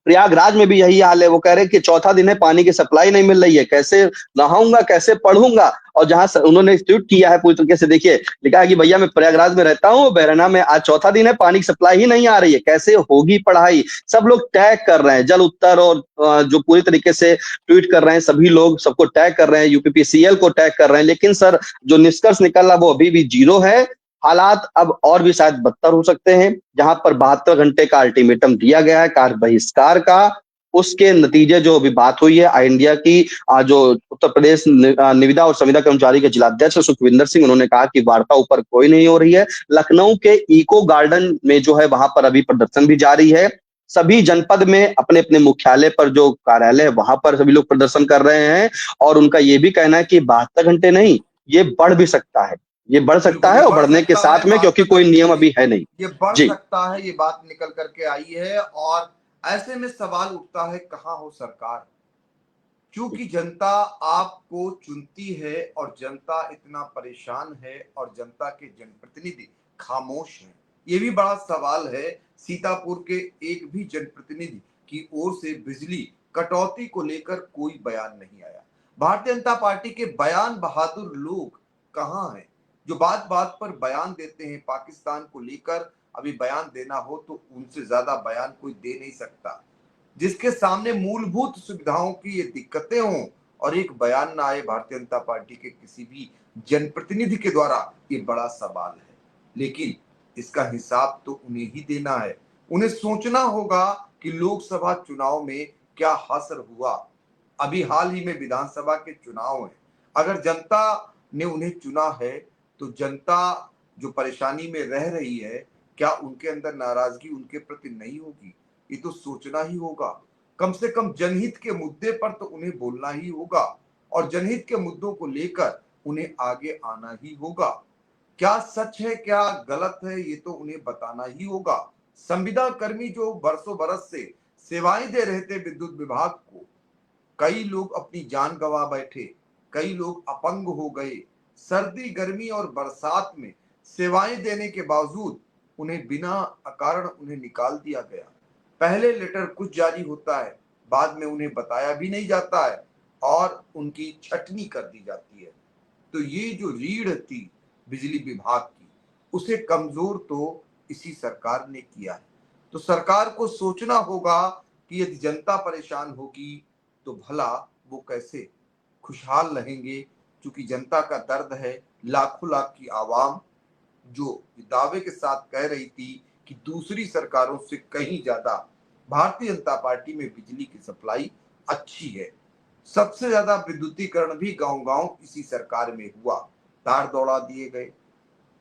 प्रयागराज में भी यही हाल है, वो कह रहे हैं कि चौथा दिन है पानी की सप्लाई नहीं मिल रही है, कैसे नहाऊंगा, कैसे पढ़ूंगा। और जहां उन्होंने ट्वीट किया है पूरी तरीके से, देखिए लिखा है कि भैया मैं प्रयागराज में रहता हूँ, बहरना में आज चौथा दिन है पानी की सप्लाई ही नहीं आ रही है, कैसे होगी पढ़ाई। सब लोग टैग कर रहे हैं, जल उत्तर और जो पूरी तरीके से ट्वीट कर रहे हैं सभी लोग, सबको टैग कर रहे हैं, यूपीपीसीएल को टैग कर रहे हैं। लेकिन सर जो निष्कर्ष निकल रहा वो अभी भी जीरो है। हालात अब और भी शायद बदतर हो सकते हैं। जहां पर 72 घंटे का अल्टीमेटम दिया गया है कार्य बहिष्कार का, उसके नतीजे जो अभी बात हुई है आई इंडिया की, जो उत्तर प्रदेश निविदा और संविदा कर्मचारी के जिलाध्यक्ष सुखविंदर सिंह, उन्होंने कहा कि वार्ता ऊपर कोई नहीं हो रही है। लखनऊ के इको गार्डन में जो है वहां पर अभी प्रदर्शन भी जारी है। सभी जनपद में अपने अपने मुख्यालय पर जो कार्यालय है वहां पर सभी लोग प्रदर्शन कर रहे हैं और उनका ये भी कहना है कि 72 घंटे नहीं, ये बढ़ भी सकता है, ये बढ़ सकता है और बढ़ने के साथ में क्योंकि कोई नियम अभी है नहीं। ये बढ़ जी सकता है, ये बात निकल करके आई है। और ऐसे में सवाल उठता है कहाँ हो सरकार, क्योंकि जनता आपको चुनती है और जनता इतना परेशान है और जनता के जनप्रतिनिधि खामोश हैं। ये भी बड़ा सवाल है। सीतापुर के एक भी जनप्रतिनिधि की ओर से बिजली कटौती को लेकर कोई बयान नहीं आया। भारतीय जनता पार्टी के बयान बहादुर लोग कहाँ हैं जो बात बात पर बयान देते हैं। पाकिस्तान को लेकर अभी बयान देना हो तो उनसे ज्यादा बयान कोई दे नहीं सकता, जिसके सामने मूलभूत सुविधाओं की ये दिक्कतें हों और एक बयान ना आए भारतीय जनता पार्टी के किसी भी जनप्रतिनिधि के द्वारा, ये बड़ा सवाल है। लेकिन इसका हिसाब तो उन्हें ही देना है। उन्हें सोचना होगा कि लोकसभा चुनाव में क्या हासिल हुआ। अभी हाल ही में विधानसभा के चुनाव हैं। अगर जनता ने उन्हें चुना है तो जनता जो परेशानी में रह रही है, क्या उनके अंदर नाराजगी उनके प्रति नहीं होगी? ये तो सोचना ही होगा। कम से कम जनहित के मुद्दे पर तो उन्हें बोलना ही होगा और जनहित के मुद्दों को लेकर उन्हें आगे आना ही होगा। क्या सच है क्या गलत है ये तो उन्हें बताना ही होगा। संविदा कर्मी जो बरसों बरस से सेवाएं दे रहे थे विद्युत विभाग को, कई लोग अपनी जान गंवा बैठे, कई लोग अपंग हो गए। सर्दी गर्मी और बरसात में सेवाएं देने के बावजूद उन्हें बिना कारण उन्हें निकाल दिया गया। पहले लेटर कुछ जारी होता है, बाद में उन्हें बताया भी नहीं जाता है और उनकी छटनी कर दी जाती है। तो ये जो रीढ़ थी बिजली विभाग की, उसे कमजोर तो इसी सरकार ने किया है। तो सरकार को सोचना होगा कि यदि जनता परेशान होगी तो भला वो कैसे खुशहाल रहेंगे, क्योंकि जनता का दर्द है। लाखों लाख की आवाम जो दावे के साथ कह रही थी कि दूसरी सरकारों से कहीं ज्यादा भारतीय जनता पार्टी में बिजली की सप्लाई अच्छी है। सबसे ज्यादा विद्युतीकरण भी गांव-गांव इसी सरकार में हुआ। तार दौड़ा दिए गए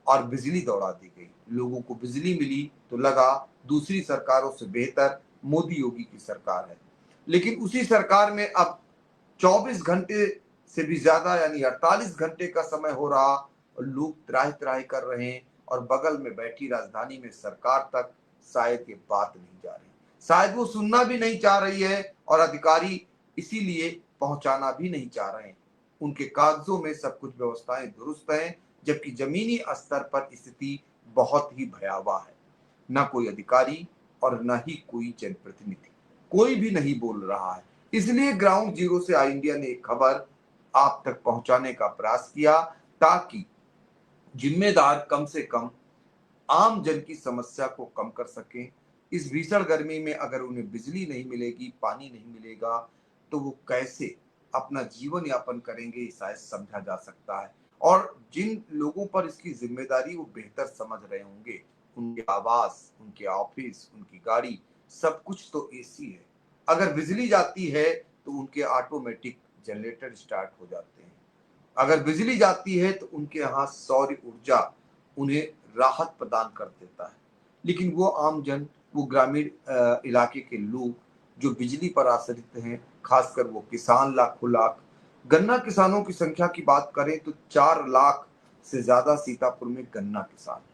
और बिजली दौड़ा दी गई। लोगों को बिजली मिली तो लगा दूसरी सरकारों से बेहतर मोदी योगी की सरकार है। लेकिन उसी सरकार में अब 24 घंटे से भी ज्यादा यानी 48 घंटे का समय हो रहा और लोग त्राहि त्राहि कर रहे हैं और बगल में बैठी राजधानी में सरकार तक शायद ये बात नहीं जा रही, शायद वो सुनना भी नहीं चाह रही है और अधिकारी इसीलिए पहुंचाना भी नहीं चाह रहे हैं। उनके कागजों में सब कुछ व्यवस्थाएं दुरुस्त हैं, जबकि जमीनी स्तर पर स्थिति बहुत ही भयावह है। न कोई अधिकारी और न ही कोई जनप्रतिनिधि, कोई भी नहीं बोल रहा है। इसलिए ग्राउंड जीरो से आई इंडिया ने एक खबर आप तक पहुंचाने का प्रयास किया ताकि जिम्मेदार कम से कम आम जन की समस्या को कम कर सकें। इस भीषण गर्मी में अगर उन्हें बिजली नहीं मिलेगी, पानी नहीं मिलेगा, तो वो कैसे अपना जीवन यापन करेंगे, शायद समझा जा सकता है। और जिन लोगों पर इसकी जिम्मेदारी वो बेहतर समझ रहे होंगे, उनके आवास, उनके ऑफिस, उनकी गाड़ी, सब कुछ तो एसी है। अगर बिजली जाती है तो उनके ऑटोमेटिक जनरेटर स्टार्ट हो जाते हैं। अगर बिजली जाती है तो उनके यहाँ सौर ऊर्जा उन्हें राहत प्रदान कर देता है। लेकिन वो आम जन, वो ग्रामीण इलाके के लोग जो बिजली पर आश्रित हैं, खासकर वो किसान लाखों लाख, गन्ना किसानों की संख्या की बात करें तो 4 लाख से ज्यादा सीतापुर में गन्ना किसान है।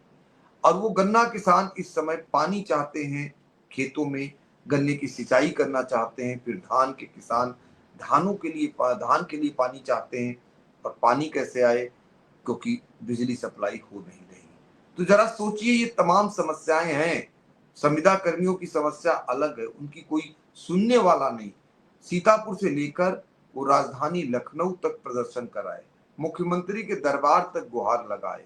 और वो गन्ना किसान इस समय पानी चाहते हैं, खेतों में गन्ने की सिंचाई करना चाहते हैं। फिर धान के किसान धान के लिए पानी चाहते हैं, और पानी कैसे आए, क्योंकि बिजली सप्लाई हो नहीं रही। तो जरा सोचिए, ये तमाम समस्याएं हैं। संविदा कर्मियों की समस्या अलग है, उनकी कोई सुनने वाला नहीं। सीतापुर से लेकर वो राजधानी लखनऊ तक प्रदर्शन कराए, मुख्यमंत्री के दरबार तक गुहार लगाए,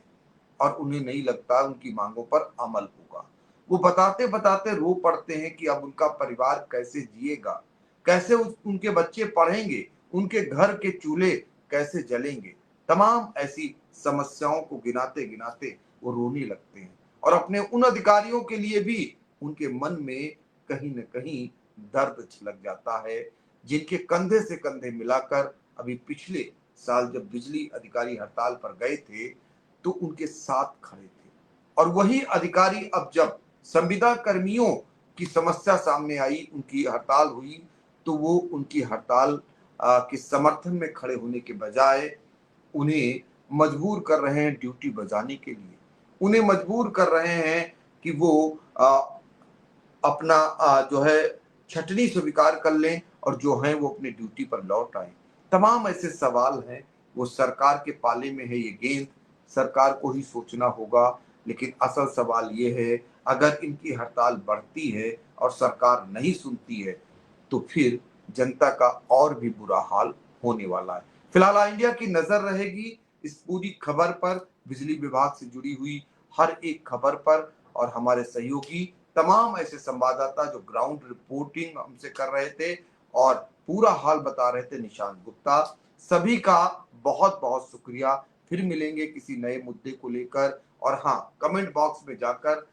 और उन्हें नहीं लगता उनकी मांगों पर अमल होगा। वो बताते बताते रो पड़ते हैं कि अब उनका परिवार कैसे जिएगा, कैसे उनके बच्चे पढ़ेंगे, उनके घर के चूल्हे कैसे जलेंगे। तमाम ऐसी समस्याओं को गिनाते गिनाते वो रोने लगते हैं, और अपने उन अधिकारियों के लिए भी उनके मन में कहीं न कहीं दर्द छलक जाता है, जिनके कंधे से कंधे मिलाकर अभी पिछले साल जब बिजली अधिकारी हड़ताल पर गए थे तो उनके साथ खड़े थे। और वही अधिकारी अब जब संविदा कर्मियों की समस्या सामने आई, उनकी हड़ताल हुई, तो वो उनकी हड़ताल के समर्थन में खड़े होने के बजाय उन्हें मजबूर कर रहे हैं ड्यूटी बजाने के लिए। उन्हें मजबूर कर रहे हैं कि वो अपना जो है छटनी स्वीकार कर लें, और जो है वो अपनी ड्यूटी पर लौट आए। तमाम ऐसे सवाल हैं, वो सरकार के पाले में है ये गेंद, सरकार को ही सोचना होगा। लेकिन असल सवाल ये है, अगर इनकी हड़ताल बढ़ती है और सरकार नहीं सुनती है तो फिर जनता का और भी बुरा हाल होने वाला है। फिलहाल ऑल इंडिया की नजर रहेगी इस पूरी खबर पर, बिजली विभाग से जुड़ी हुई हर एक खबर पर, और हमारे सहयोगी तमाम ऐसे संवाददाता जो ग्राउंड रिपोर्टिंग हमसे कर रहे थे और पूरा हाल बता रहे थे, निशांत गुप्ता, सभी का बहुत बहुत शुक्रिया। फिर मिलेंगे किसी नए मुद्दे को लेकर। और हाँ, कमेंट बॉक्स में जाकर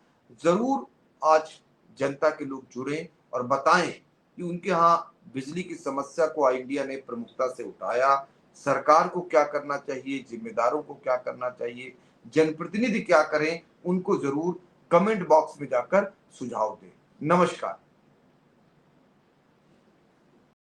जरूर आज जनता के लोग जुड़ें और बताएं कि उनके यहाँ बिजली की समस्या को ऑल इंडिया ने प्रमुखता से उठाया। सरकार को क्या करना चाहिए, जिम्मेदारों को क्या करना चाहिए, जनप्रतिनिधि क्या करें, उनको जरूर कमेंट बॉक्स में जाकर सुझाव दें। नमस्कार।